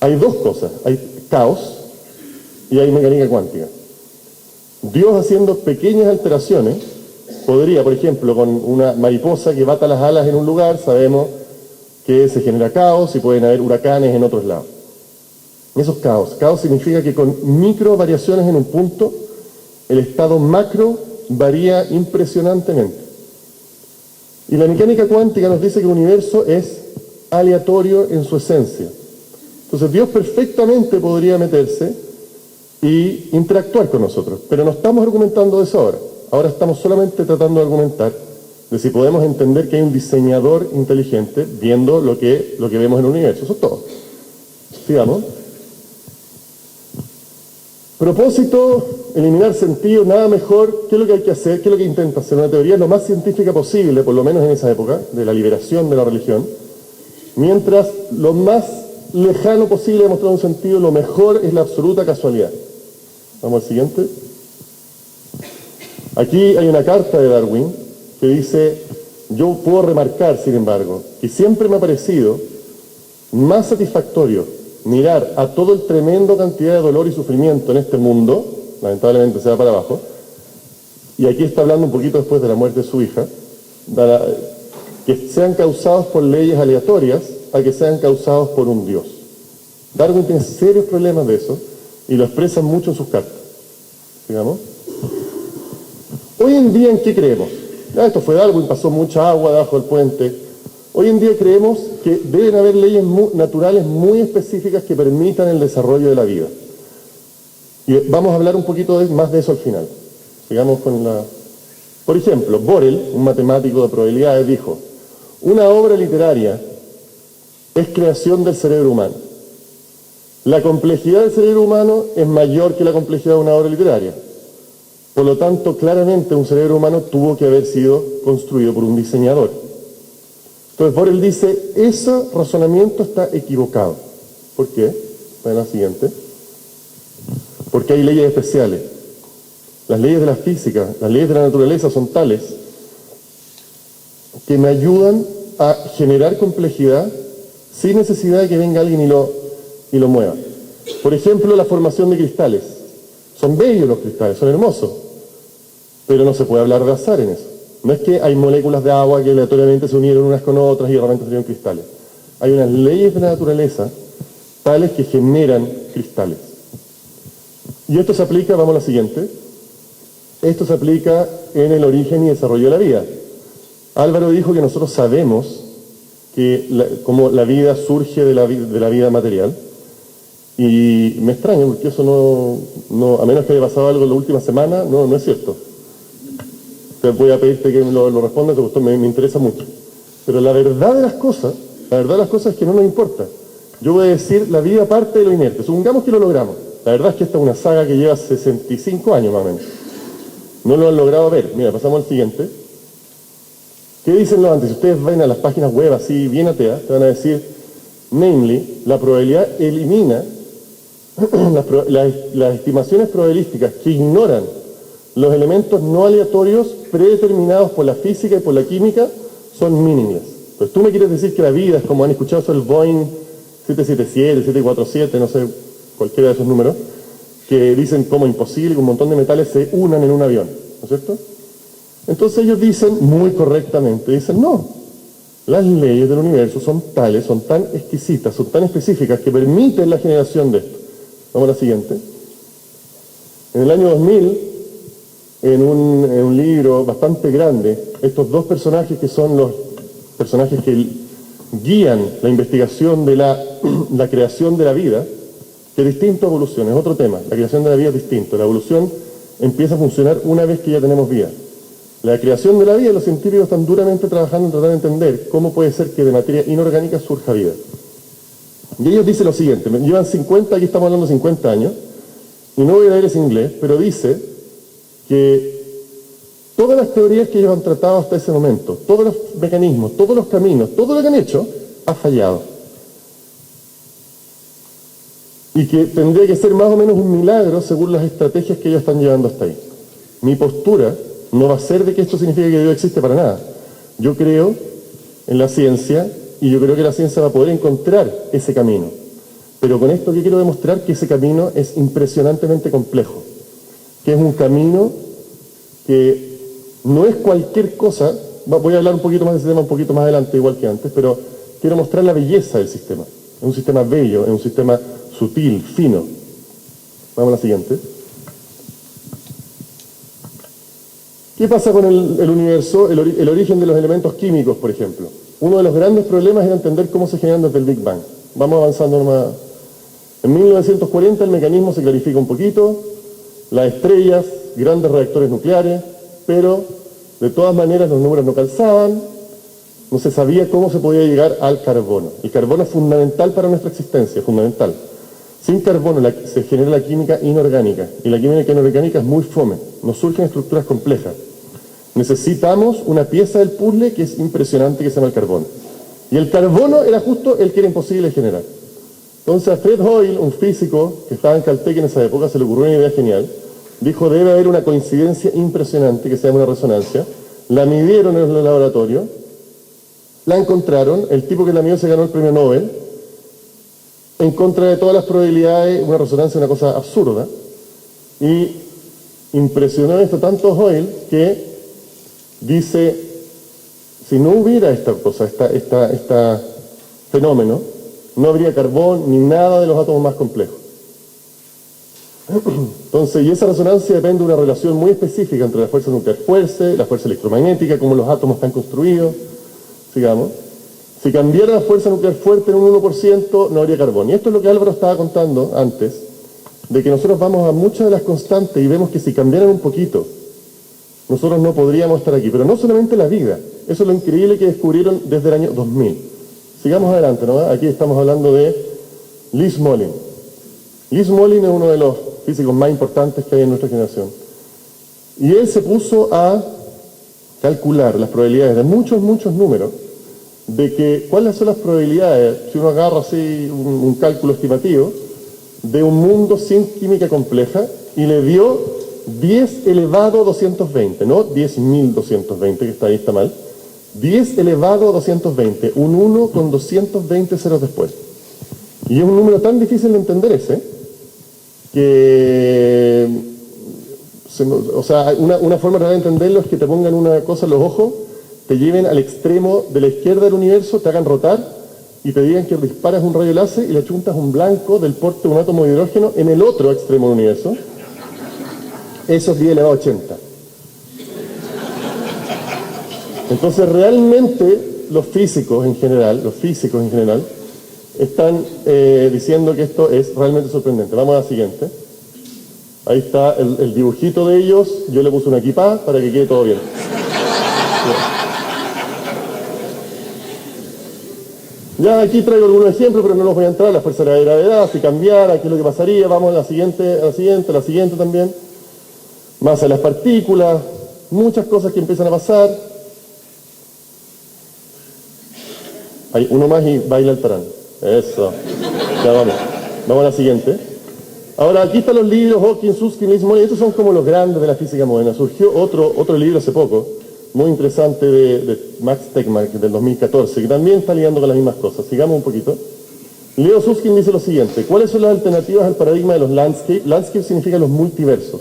Hay dos cosas, hay caos y hay mecánica cuántica. Dios, haciendo pequeñas alteraciones, podría, por ejemplo, con una mariposa que bata las alas en un lugar, sabemos que se genera caos y pueden haber huracanes en otros lados. Eso es caos. Caos significa que con micro variaciones en un punto, el estado macro varía impresionantemente. Y la mecánica cuántica nos dice que el universo es aleatorio en su esencia. Entonces Dios perfectamente podría meterse y interactuar con nosotros, pero no estamos argumentando de eso ahora. Ahora estamos solamente tratando de argumentar de si podemos entender que hay un diseñador inteligente viendo lo que vemos en el universo. Eso es todo. Sigamos. Propósito, eliminar sentido, nada mejor. ¿Qué es lo que hay que hacer? ¿Qué es lo que intenta hacer? Una teoría lo más científica posible, por lo menos en esa época, de la liberación de la religión, mientras lo más lejano posible de mostrar un sentido, lo mejor es la absoluta casualidad. Vamos al siguiente. Aquí hay una carta de Darwin que dice, yo puedo remarcar, sin embargo, que siempre me ha parecido más satisfactorio mirar a todo el tremendo cantidad de dolor y sufrimiento en este mundo, lamentablemente se va para abajo, y aquí está hablando un poquito después de la muerte de su hija, que sean causados por leyes aleatorias a que sean causados por un Dios. Darwin tiene serios problemas de eso y lo expresa mucho en sus cartas. Digamos. Hoy en día, ¿en qué creemos? Esto fue Darwin, pasó mucha agua debajo del puente. Hoy en día creemos que deben haber leyes naturales muy específicas que permitan el desarrollo de la vida. Y vamos a hablar un poquito más de eso al final. Sigamos con la... Por ejemplo, Borel, un matemático de probabilidades, dijo, una obra literaria es creación del cerebro humano. La complejidad del cerebro humano es mayor que la complejidad de una obra literaria. Por lo tanto, claramente un cerebro humano tuvo que haber sido construido por un diseñador. Entonces Borel dice, ese razonamiento está equivocado. ¿Por qué? Bueno, la siguiente. Porque hay leyes especiales. Las leyes de la física, las leyes de la naturaleza son tales que me ayudan a generar complejidad sin necesidad de que venga alguien y lo mueva. Por ejemplo, la formación de cristales. Son bellos los cristales, son hermosos, pero no se puede hablar de azar en eso. No es que hay moléculas de agua que aleatoriamente se unieron unas con otras y de repente salieron cristales. Hay unas leyes de la naturaleza tales que generan cristales. Y esto se aplica, vamos a la siguiente, esto se aplica en el origen y desarrollo de la vida. Álvaro dijo que nosotros sabemos cómo la vida surge de la vida material. Y me extraña porque eso no, a menos que haya pasado algo en la última semana, no es cierto. Te voy a pedirte que lo respondas, me interesa mucho. Pero la verdad de las cosas es que no nos importa. Yo voy a decir, la vida parte de lo inerte. Supongamos que lo logramos. La verdad es que esta es una saga que lleva 65 años más o menos. No lo han logrado ver. Mira, pasamos al siguiente. ¿Qué dicen los antes? Si ustedes ven a las páginas web así, bien ateas, te van a decir, namely, la probabilidad elimina las estimaciones probabilísticas que ignoran los elementos no aleatorios predeterminados por la física y por la química son meaningless. Pues tú me quieres decir que la vida es como han escuchado sobre el Boeing 777, 747, no sé, cualquiera de esos números, que dicen como imposible que un montón de metales se unan en un avión, ¿no es cierto? Entonces ellos dicen, muy correctamente, dicen, no, las leyes del universo son tales, son tan exquisitas, son tan específicas que permiten la generación de esto. Vamos a la siguiente. En el año 2000, en un libro bastante grande, estos dos personajes que son los personajes que guían la investigación de la creación de la vida, que es distinto a evolución, es otro tema. La creación de la vida es distinto. La evolución empieza a funcionar una vez que ya tenemos vida. La creación de la vida, los científicos están duramente trabajando en tratar de entender cómo puede ser que de materia inorgánica surja vida. Y ellos dicen lo siguiente, llevan 50, aquí estamos hablando de 50 años, y no voy a leer ese inglés, pero dice que todas las teorías que ellos han tratado hasta ese momento, todos los mecanismos, todos los caminos, todo lo que han hecho, ha fallado. Y que tendría que ser más o menos un milagro según las estrategias que ellos están llevando hasta ahí. Mi postura no va a ser de que esto signifique que Dios existe para nada. Yo creo en la ciencia y yo creo que la ciencia va a poder encontrar ese camino. Pero con esto yo quiero demostrar que ese camino es impresionantemente complejo, que es un camino que no es cualquier cosa. Voy a hablar un poquito más de ese tema un poquito más adelante, igual que antes, pero quiero mostrar la belleza del sistema. Es un sistema bello, es un sistema sutil, fino. Vamos a la siguiente. ¿Qué pasa con el universo? El origen de los elementos químicos, por ejemplo. Uno de los grandes problemas era entender cómo se generan desde el Big Bang. Vamos avanzando nomás. En 1940 el mecanismo se clarifica un poquito, las estrellas, grandes reactores nucleares, pero de todas maneras los números no calzaban, no se sabía cómo se podía llegar al carbono. El carbono es fundamental para nuestra existencia, fundamental. Sin carbono se genera la química inorgánica, y la química inorgánica es muy fome, nos surgen estructuras complejas. Necesitamos una pieza del puzzle que es impresionante, que se llama el carbono. Y el carbono era justo el que era imposible de generar. Entonces a Fred Hoyle, un físico que estaba en Caltech en esa época, se le ocurrió una idea genial. Dijo, debe haber una coincidencia impresionante que se llama una resonancia. La midieron en el laboratorio, la encontraron, el tipo que la midió se ganó el premio Nobel, en contra de todas las probabilidades, una resonancia, una cosa absurda, y impresionó esto tanto Hoyle que dice, si no hubiera esta cosa, este fenómeno, no habría carbón ni nada de los átomos más complejos. Entonces, y esa resonancia depende de una relación muy específica entre la fuerza nuclear fuerte, la fuerza electromagnética, cómo los átomos están construidos, sigamos. Si cambiara la fuerza nuclear fuerte en un 1%, no habría carbón. Y esto es lo que Álvaro estaba contando antes, de que nosotros vamos a muchas de las constantes y vemos que si cambiaran un poquito, nosotros no podríamos estar aquí. Pero no solamente la vida, eso es lo increíble que descubrieron desde el año 2000. Sigamos adelante, ¿no? Aquí estamos hablando de Lee Smolin. Lee Smolin es uno de los físicos más importantes que hay en nuestra generación. Y él se puso a calcular las probabilidades de muchos números, de que cuáles son las probabilidades, si uno agarra así un cálculo estimativo, de un mundo sin química compleja, y le dio 10 elevado a 220, no 10.220, que está ahí, está mal, 10 elevado a 220, un 1 con 220 ceros después. Y es un número tan difícil de entender ese, que, o sea, una forma de entenderlo es que te pongan una cosa en los ojos, te lleven al extremo de la izquierda del universo, te hagan rotar y te digan que disparas un rayo láser y le chuntas un blanco del porte de un átomo de hidrógeno en el otro extremo del universo. Eso es 10 elevado a 80. Entonces realmente los físicos en general, están diciendo que esto es realmente sorprendente. Vamos a la siguiente. Ahí está el dibujito de ellos. Yo le puse una equipa para que quede todo bien. Ya aquí traigo algunos ejemplos, pero no los voy a entrar. La fuerza de la gravedad, si cambiara, qué es lo que pasaría. Vamos a la siguiente también. Masa de las partículas, muchas cosas que empiezan a pasar. Hay uno más y baila el parán. Eso. Ya vamos a la siguiente. Ahora, aquí están los libros, Hawking, Susskind, Lee Smolin. Estos son como los grandes de la física moderna. Surgió otro libro hace poco, muy interesante, de Max Tegmark, del 2014, que también está lidiando con las mismas cosas. Sigamos un poquito. Leo Susskind dice lo siguiente: ¿cuáles son las alternativas al paradigma de los landscape? Landscape significa los multiversos.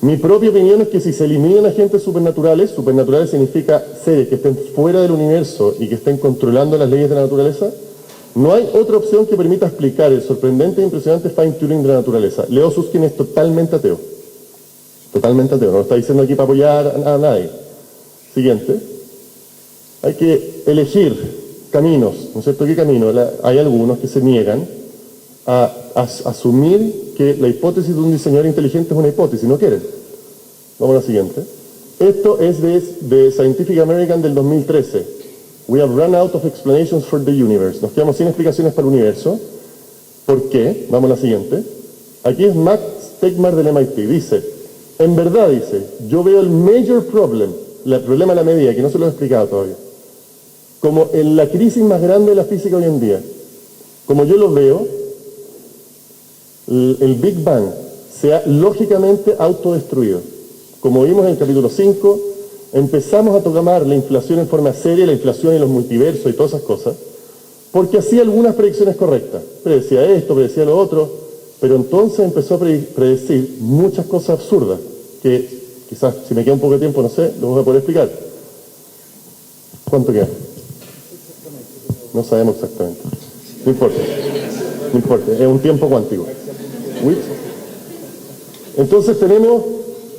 Mi propia opinión es que si se eliminan agentes supernaturales, supernaturales significa seres que estén fuera del universo y que estén controlando las leyes de la naturaleza, no hay otra opción que permita explicar el sorprendente e impresionante fine-tuning de la naturaleza. Leo Susskind es totalmente ateo. Totalmente ateo. No lo está diciendo aquí para apoyar a nadie. Siguiente. Hay que elegir caminos, ¿no es cierto? ¿Qué camino? Hay algunos que se niegan a asumir que la hipótesis de un diseñador inteligente es una hipótesis, no quieren. Vamos a la siguiente. Esto es de Scientific American del 2013. We have run out of explanations for the universe. Nos quedamos sin explicaciones para el universo. ¿Por qué? Vamos a la siguiente. Aquí es Max Tegmark del MIT. Dice, en verdad dice, yo veo el major problem, el problema de la medida, que no se lo he explicado todavía, como en la crisis más grande de la física hoy en día. Como yo lo veo, el Big Bang se ha lógicamente autodestruido. Como vimos en el capítulo 5, empezamos a tomar la inflación en forma seria, la inflación y los multiversos y todas esas cosas, porque hacía algunas predicciones correctas. Predecía esto, predecía lo otro, pero entonces empezó a predecir muchas cosas absurdas, que quizás si me queda un poco de tiempo, no sé, lo voy a poder explicar. ¿Cuánto queda? No sabemos exactamente. No importa. No importa. Es un tiempo cuántico. Entonces tenemos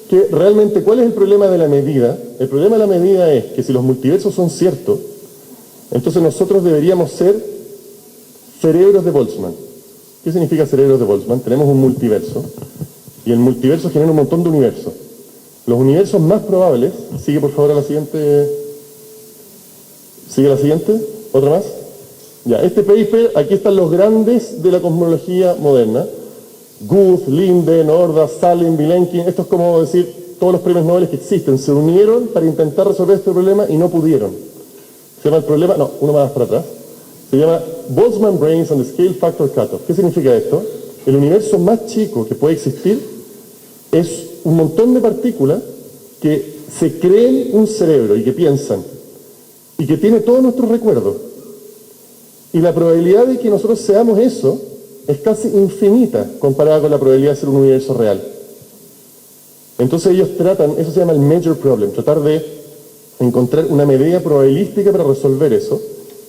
que realmente, ¿cuál es el problema de la medida? El problema de la medida es que si los multiversos son ciertos, entonces nosotros deberíamos ser cerebros de Boltzmann. ¿Qué significa cerebros de Boltzmann? Tenemos un multiverso y el multiverso genera un montón de universos. Los universos más probables, sigue por favor a la siguiente, sigue la siguiente, otra más. Ya, este paper, aquí están los grandes de la cosmología moderna. Guth, Linde, Norda, Salim, Vilenkin, esto es como decir, todos los premios Nobel que existen, se unieron para intentar resolver este problema y no pudieron. Se llama el problema, no, uno más para atrás, se llama Boltzmann Brains and the Scale Factor Cutoff. ¿Qué significa esto? El universo más chico que puede existir es un montón de partículas que se creen un cerebro y que piensan y que tiene todos nuestros recuerdos. Y la probabilidad de que nosotros seamos eso es casi infinita comparada con la probabilidad de ser un universo real. Entonces ellos tratan, eso se llama el major problem, tratar de encontrar una medida probabilística para resolver eso,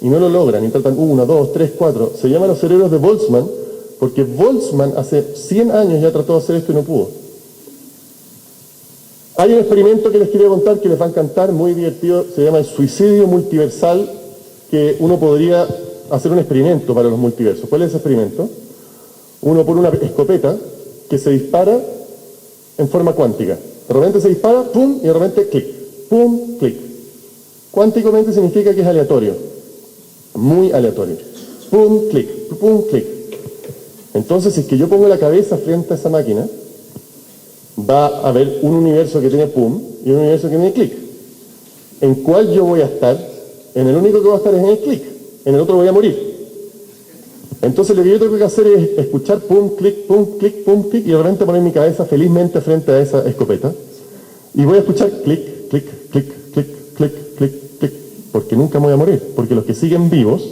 y no lo logran, y tratan 1, 2, 3, 4. Se llaman los cerebros de Boltzmann, porque Boltzmann hace 100 años ya trató de hacer esto y no pudo. Hay un experimento que les quería contar que les va a encantar, muy divertido, se llama el suicidio multiversal, que uno podría hacer un experimento para los multiversos. ¿Cuál es ese experimento? Uno pone una escopeta que se dispara en forma cuántica. De repente se dispara, pum, y de repente clic, pum, clic. Cuánticamente significa que es aleatorio, muy aleatorio. Pum, clic, pum, clic. Entonces, si es que yo pongo la cabeza frente a esa máquina, va a haber un universo que tiene pum y un universo que tiene clic. ¿En cuál yo voy a estar? En el único que voy a estar es en el clic. En el otro voy a morir. Entonces lo que yo tengo que hacer es escuchar pum, clic, pum, clic, pum, clic, y de repente poner mi cabeza felizmente frente a esa escopeta. Y voy a escuchar clic, clic, clic, clic, clic, clic, clic, porque nunca me voy a morir. Porque los que siguen vivos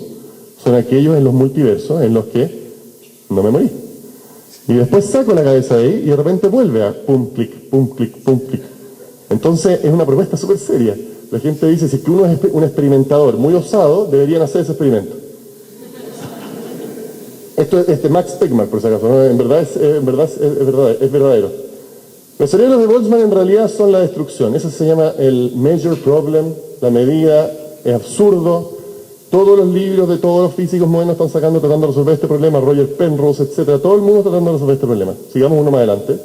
son aquellos en los multiversos en los que no me morí. Y después saco la cabeza de ahí y de repente vuelve a pum, clic, pum, clic, pum, clic. Entonces es una propuesta súper seria. La gente dice, si es que uno es un experimentador muy osado, deberían hacer ese experimento. Esto es Max Tegmark, por si acaso, ¿no? En verdad es verdadero. Los cerebros de Boltzmann en realidad son la destrucción. Eso se llama el major problem, la medida, es absurdo. Todos los libros de todos los físicos modernos están tratando de resolver este problema, Roger Penrose, etcétera. Todo el mundo tratando de resolver este problema. Sigamos uno más adelante.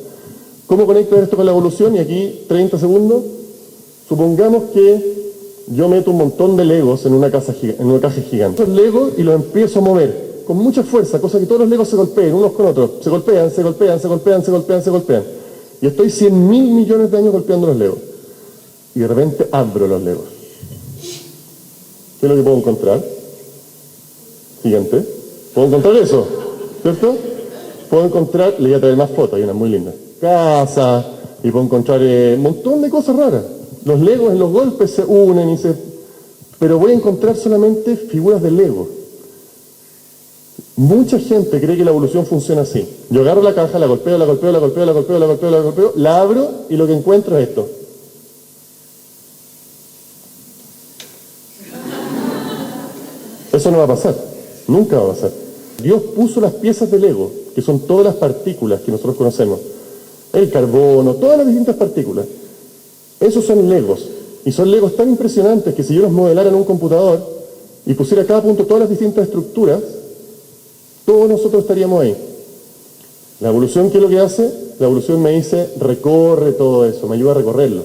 ¿Cómo conecta esto con la evolución? Y aquí, 30 segundos. Supongamos que yo meto un montón de legos en una caja gigante. Los legos y los empiezo a mover con mucha fuerza, cosa que todos los legos se golpeen unos con otros. Se golpean, se golpean, se golpean, se golpean, se golpean. Y estoy 100.000 millones de años golpeando los legos. Y de repente abro los legos. ¿Qué es lo que puedo encontrar? Siguiente. ¿Puedo encontrar eso? ¿Cierto? Puedo encontrar, le voy a traer más fotos, hay unas muy lindas. Casa, y puedo encontrar un montón de cosas raras. Los legos en los golpes se unen pero voy a encontrar solamente figuras de Lego. Mucha gente cree que la evolución funciona así. Yo agarro la caja, la golpeo, la golpeo, la golpeo, la golpeo, la golpeo, la golpeo, la abro y lo que encuentro es esto. Eso no va a pasar. Nunca va a pasar. Dios puso las piezas del Lego, que son todas las partículas que nosotros conocemos. El carbono, todas las distintas partículas. Esos son Legos. Y son Legos tan impresionantes que si yo los modelara en un computador y pusiera a cada punto todas las distintas estructuras, todos nosotros estaríamos ahí. La evolución, ¿qué es lo que hace? La evolución me dice, recorre todo eso, me ayuda a recorrerlo.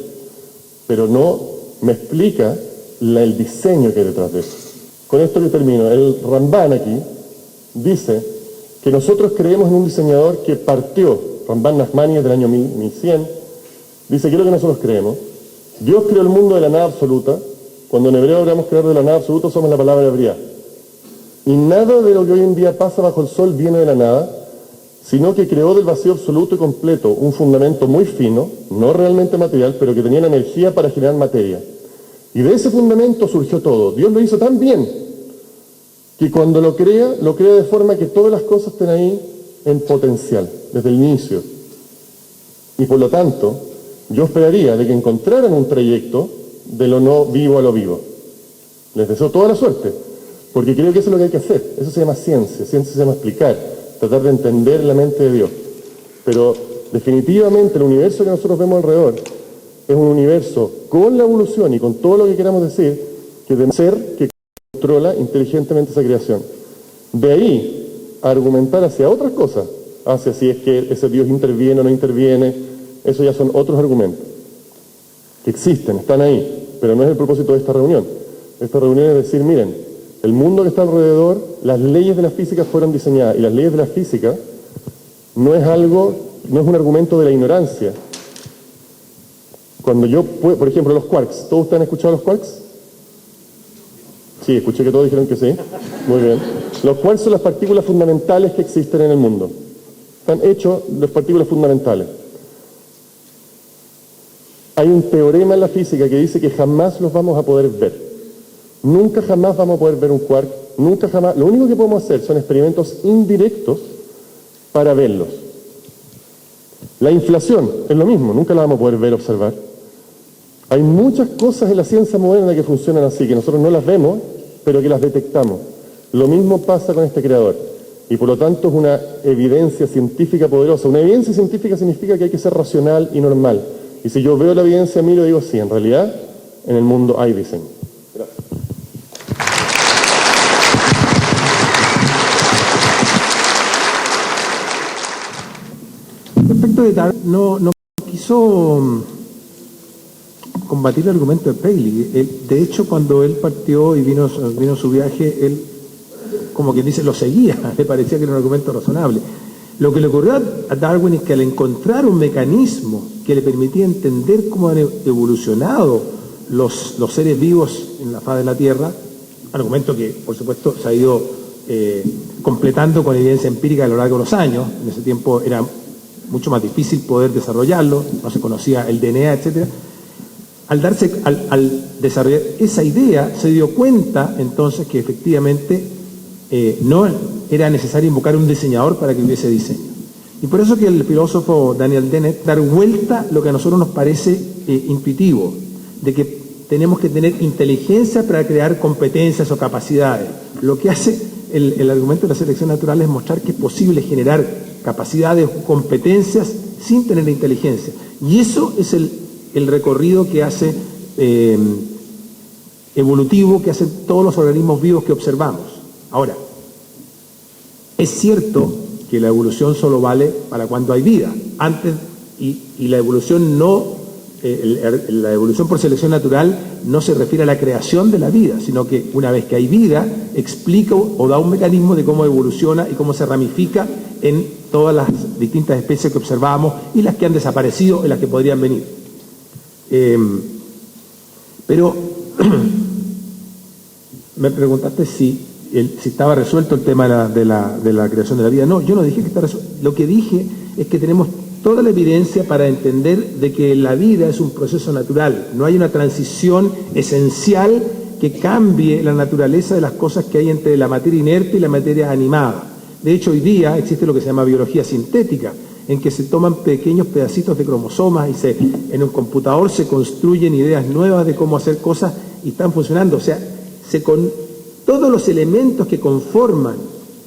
Pero no me explica el diseño que hay detrás de eso. Con esto que termino, el Ramban aquí dice que nosotros creemos en un diseñador que partió, Ramban Nachmani del año 1100, dice que es lo que nosotros creemos. Dios creó el mundo de la nada absoluta. Cuando en hebreo hablamos crear de la nada absoluta, usamos la palabra hebrea. Y nada de lo que hoy en día pasa bajo el sol viene de la nada, sino que creó del vacío absoluto y completo un fundamento muy fino, no realmente material, pero que tenía la energía para generar materia. Y de ese fundamento surgió todo. Dios lo hizo tan bien que cuando lo crea de forma que todas las cosas estén ahí en potencial, desde el inicio. Y por lo tanto, yo esperaría de que encontraran un trayecto de lo no vivo a lo vivo. Les deseo toda la suerte, porque creo que eso es lo que hay que hacer. Eso se llama ciencia. Ciencia se llama explicar, tratar de entender la mente de Dios. Pero definitivamente el universo que nosotros vemos alrededor es un universo con la evolución y con todo lo que queramos decir, que debe ser que controla inteligentemente esa creación. De ahí a argumentar hacia otras cosas, hacia si es que ese Dios interviene o no interviene, eso ya son otros argumentos que existen, están ahí, pero no es el propósito de esta reunión. Esta reunión es decir, miren, el mundo que está alrededor, las leyes de la física fueron diseñadas, y las leyes de la física no es un argumento de la ignorancia. Cuando yo, por ejemplo, los quarks, ¿todos ustedes han escuchado los quarks? Sí, escuché que todos dijeron que sí. Muy bien. Los quarks son las partículas fundamentales que existen en el mundo. Están hechos de partículas fundamentales. Hay un teorema en la física que dice que jamás los vamos a poder ver. Nunca jamás vamos a poder ver un quark, nunca jamás. Lo único que podemos hacer son experimentos indirectos para verlos. La inflación es lo mismo, nunca la vamos a poder ver, observar. Hay muchas cosas en la ciencia moderna que funcionan así, que nosotros no las vemos, pero que las detectamos. Lo mismo pasa con este creador. Y por lo tanto es una evidencia científica poderosa. Una evidencia científica significa que hay que ser racional y normal. Y si yo veo la evidencia a mí, lo digo, sí, en realidad en el mundo hay diseño. Gracias. Respecto de Darwin, no quiso combatir el argumento de Paley. De hecho, cuando él partió y vino su viaje, él, como quien dice, lo seguía, le parecía que era un argumento razonable. Lo que le ocurrió a Darwin es que al encontrar un mecanismo que le permitía entender cómo han evolucionado los seres vivos en la faz de la Tierra, argumento que, por supuesto, se ha ido completando con evidencia empírica a lo largo de los años. En ese tiempo era mucho más difícil poder desarrollarlo, no se conocía el DNA, etcétera. Al desarrollar esa idea, se dio cuenta entonces que efectivamente no era necesario invocar un diseñador para que hubiese diseño. Y por eso que el filósofo Daniel Dennett dar vuelta lo que a nosotros nos parece intuitivo, de que tenemos que tener inteligencia para crear competencias o capacidades. Lo que hace el argumento de la selección natural es mostrar que es posible generar capacidades o competencias sin tener inteligencia. Y eso es el recorrido que hace evolutivo, que hacen todos los organismos vivos que observamos. Ahora, es cierto que la evolución solo vale para cuando hay vida. Antes, y la evolución la evolución por selección natural no se refiere a la creación de la vida, sino que una vez que hay vida, explica o da un mecanismo de cómo evoluciona y cómo se ramifica en todas las distintas especies que observamos y las que han desaparecido y las que podrían venir. Pero me preguntaste si estaba resuelto el tema de la creación de la vida. No, yo no dije que está resuelto. Lo que dije es que tenemos toda la evidencia para entender de que la vida es un proceso natural. No hay una transición esencial que cambie la naturaleza de las cosas que hay entre la materia inerte y la materia animada. De hecho, hoy día existe lo que se llama biología sintética, en que se toman pequeños pedacitos de cromosomas y en un computador se construyen ideas nuevas de cómo hacer cosas y están funcionando. O sea, todos los elementos que conforman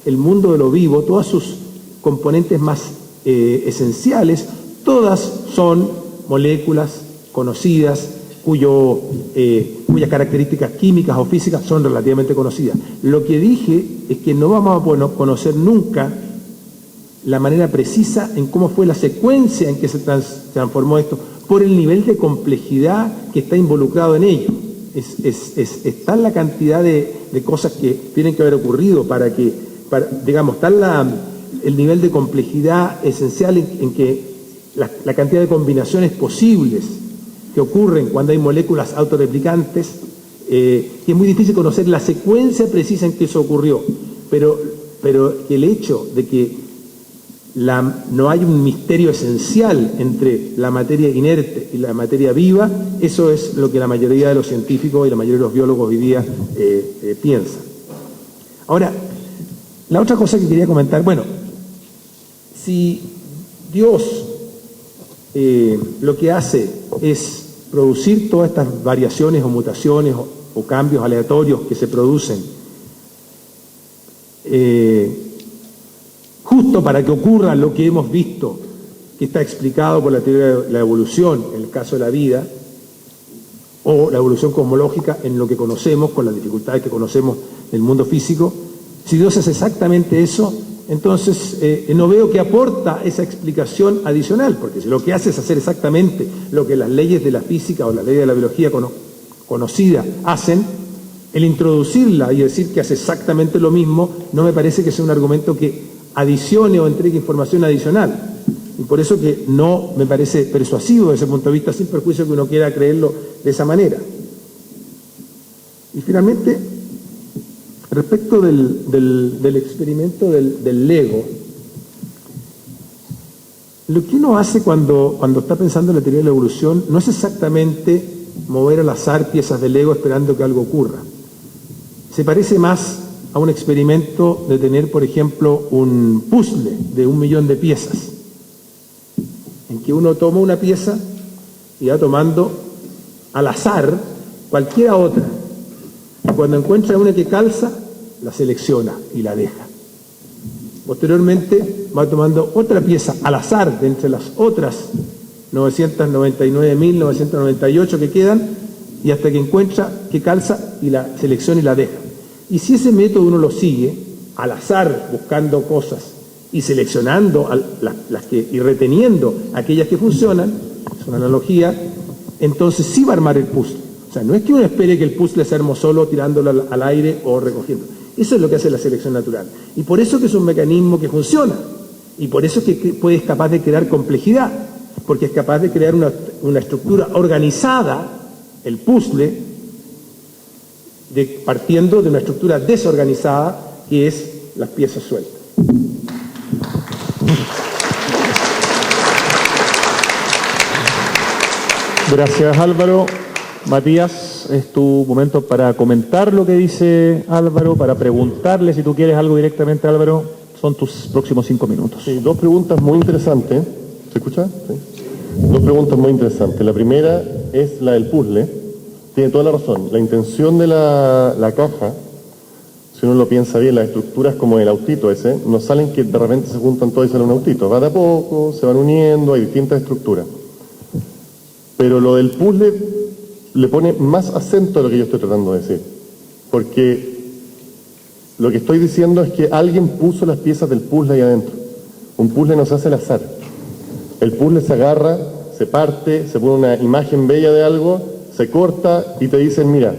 el mundo de lo vivo, todas sus componentes más esenciales, todas son moléculas conocidas, cuyas características químicas o físicas son relativamente conocidas. Lo que dije es que no vamos a poder conocer nunca la manera precisa en cómo fue la secuencia en que se transformó esto, por el nivel de complejidad que está involucrado en ello. Es tal la cantidad de cosas que tienen que haber ocurrido tal el nivel de complejidad esencial en que la cantidad de combinaciones posibles que ocurren cuando hay moléculas autorreplicantes, que es muy difícil conocer la secuencia precisa en que eso ocurrió, pero el hecho de que no hay un misterio esencial entre la materia inerte y la materia viva, eso es lo que la mayoría de los científicos y la mayoría de los biólogos hoy día piensan. Ahora, la otra cosa que quería comentar, bueno, si Dios lo que hace es producir todas estas variaciones o mutaciones o cambios aleatorios que se producen justo para que ocurra lo que hemos visto que está explicado por la teoría de la evolución en el caso de la vida, o la evolución cosmológica en lo que conocemos, con las dificultades que conocemos del mundo físico. Si Dios hace exactamente eso, entonces no veo que aporta esa explicación adicional, porque si lo que hace es hacer exactamente lo que las leyes de la física o las leyes de la biología conocida hacen, el introducirla y decir que hace exactamente lo mismo no me parece que sea un argumento que adicione o entregue información adicional. Y por eso que no me parece persuasivo desde ese punto de vista, sin perjuicio que uno quiera creerlo de esa manera. Y finalmente, respecto del experimento del Lego, lo que uno hace cuando está pensando en la teoría de la evolución no es exactamente mover al azar piezas de Lego esperando que algo ocurra. Se parece más a un experimento de tener, por ejemplo, un puzzle de 1 millón de piezas, en que uno toma una pieza y va tomando al azar cualquiera otra. Y cuando encuentra una que calza, la selecciona y la deja. Posteriormente va tomando otra pieza al azar de entre las otras 999.998 que quedan, y hasta que encuentra que calza y la selecciona y la deja. Y si ese método uno lo sigue al azar, buscando cosas y seleccionando y reteniendo aquellas que funcionan, es una analogía, entonces sí va a armar el puzzle. O sea, no es que uno espere que el puzzle se arme solo tirándolo al aire o recogiendo. Eso es lo que hace la selección natural. Y por eso que es un mecanismo que funciona. Y por eso que es capaz de crear complejidad. Porque es capaz de crear una estructura organizada, el puzzle, partiendo de una estructura desorganizada que es las piezas sueltas. Gracias, Álvaro. Matías, es tu momento para comentar lo que dice Álvaro, para preguntarle si tú quieres algo directamente, Álvaro. Son tus próximos 5 minutos. Sí, 2 preguntas muy interesantes. ¿Se escucha? Sí. 2 preguntas muy interesantes. La primera es la del puzzle. Tiene toda la razón. La intención de la caja, si uno lo piensa bien, las estructuras como el autito ese, no salen que de repente se juntan todos y sale un autito. Va de a poco, se van uniendo, hay distintas estructuras. Pero lo del puzzle le pone más acento a lo que yo estoy tratando de decir. Porque lo que estoy diciendo es que alguien puso las piezas del puzzle ahí adentro. Un puzzle no se hace al azar. El puzzle se agarra, se parte, se pone una imagen bella de algo, se corta y te dicen, mira,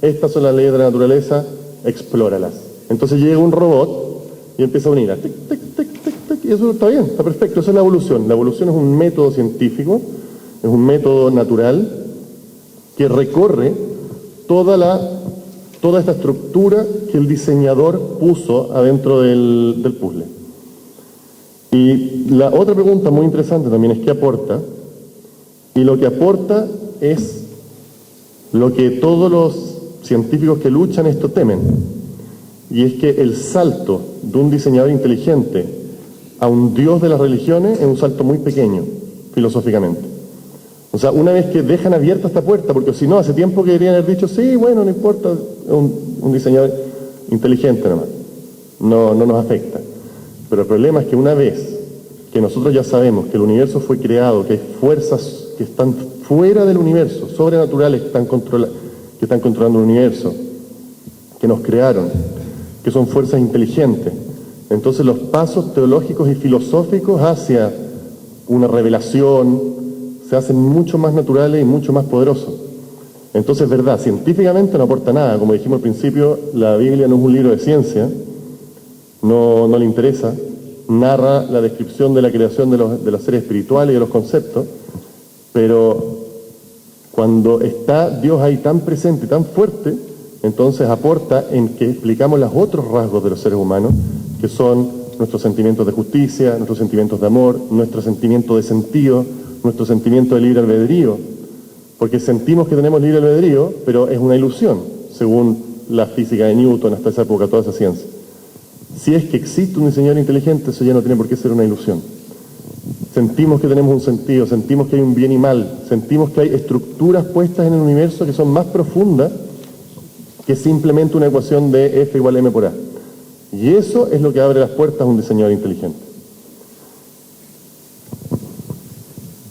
estas son las leyes de la naturaleza, explóralas. Entonces llega un robot y empieza a unir, tic, tic, tic, tic, tic, y eso está bien, está perfecto, eso es la evolución. La evolución es un método científico, es un método natural que recorre toda esta estructura que el diseñador puso adentro del puzzle. Y la otra pregunta muy interesante también es ¿qué aporta? Y lo que aporta es lo que todos los científicos que luchan esto temen. y es que el salto de un diseñador inteligente a un Dios de las religiones es un salto muy pequeño, filosóficamente. O sea, una vez que dejan abierta esta puerta, porque si no, hace tiempo que deberían haber dicho, sí, bueno, no importa, un diseñador inteligente nomás, no nos afecta. Pero el problema es que una vez que nosotros ya sabemos que el universo fue creado, que hay fuerzas que están fuera del universo, sobrenaturales que están controlando el universo, que nos crearon, que son fuerzas inteligentes, entonces los pasos teológicos y filosóficos hacia una revelación se hacen mucho más naturales y mucho más poderosos. Entonces, es verdad, científicamente no aporta nada. Como dijimos al principio, la Biblia no es un libro de ciencia, no le interesa, narra la descripción de la creación de los seres espirituales y de los conceptos, pero cuando está Dios ahí tan presente y tan fuerte, entonces aporta en que explicamos los otros rasgos de los seres humanos, que son nuestros sentimientos de justicia, nuestros sentimientos de amor, nuestro sentimiento de sentido, nuestro sentimiento de libre albedrío, porque sentimos que tenemos libre albedrío, pero es una ilusión, según la física de Newton, hasta esa época, toda esa ciencia. Si es que existe un diseñador inteligente, eso ya no tiene por qué ser una ilusión. Sentimos que tenemos un sentido, sentimos que hay un bien y mal, sentimos que hay estructuras puestas en el universo que son más profundas que simplemente una ecuación de F igual a M por A. Y eso es lo que abre las puertas a un diseñador inteligente.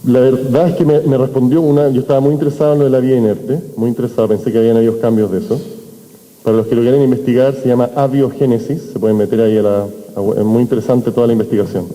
La verdad es que me respondió yo estaba muy interesado en lo de la vía inerte, muy interesado, pensé que habían habido cambios de eso. Para los que lo quieren investigar, se llama abiogénesis, se pueden meter ahí es muy interesante toda la investigación.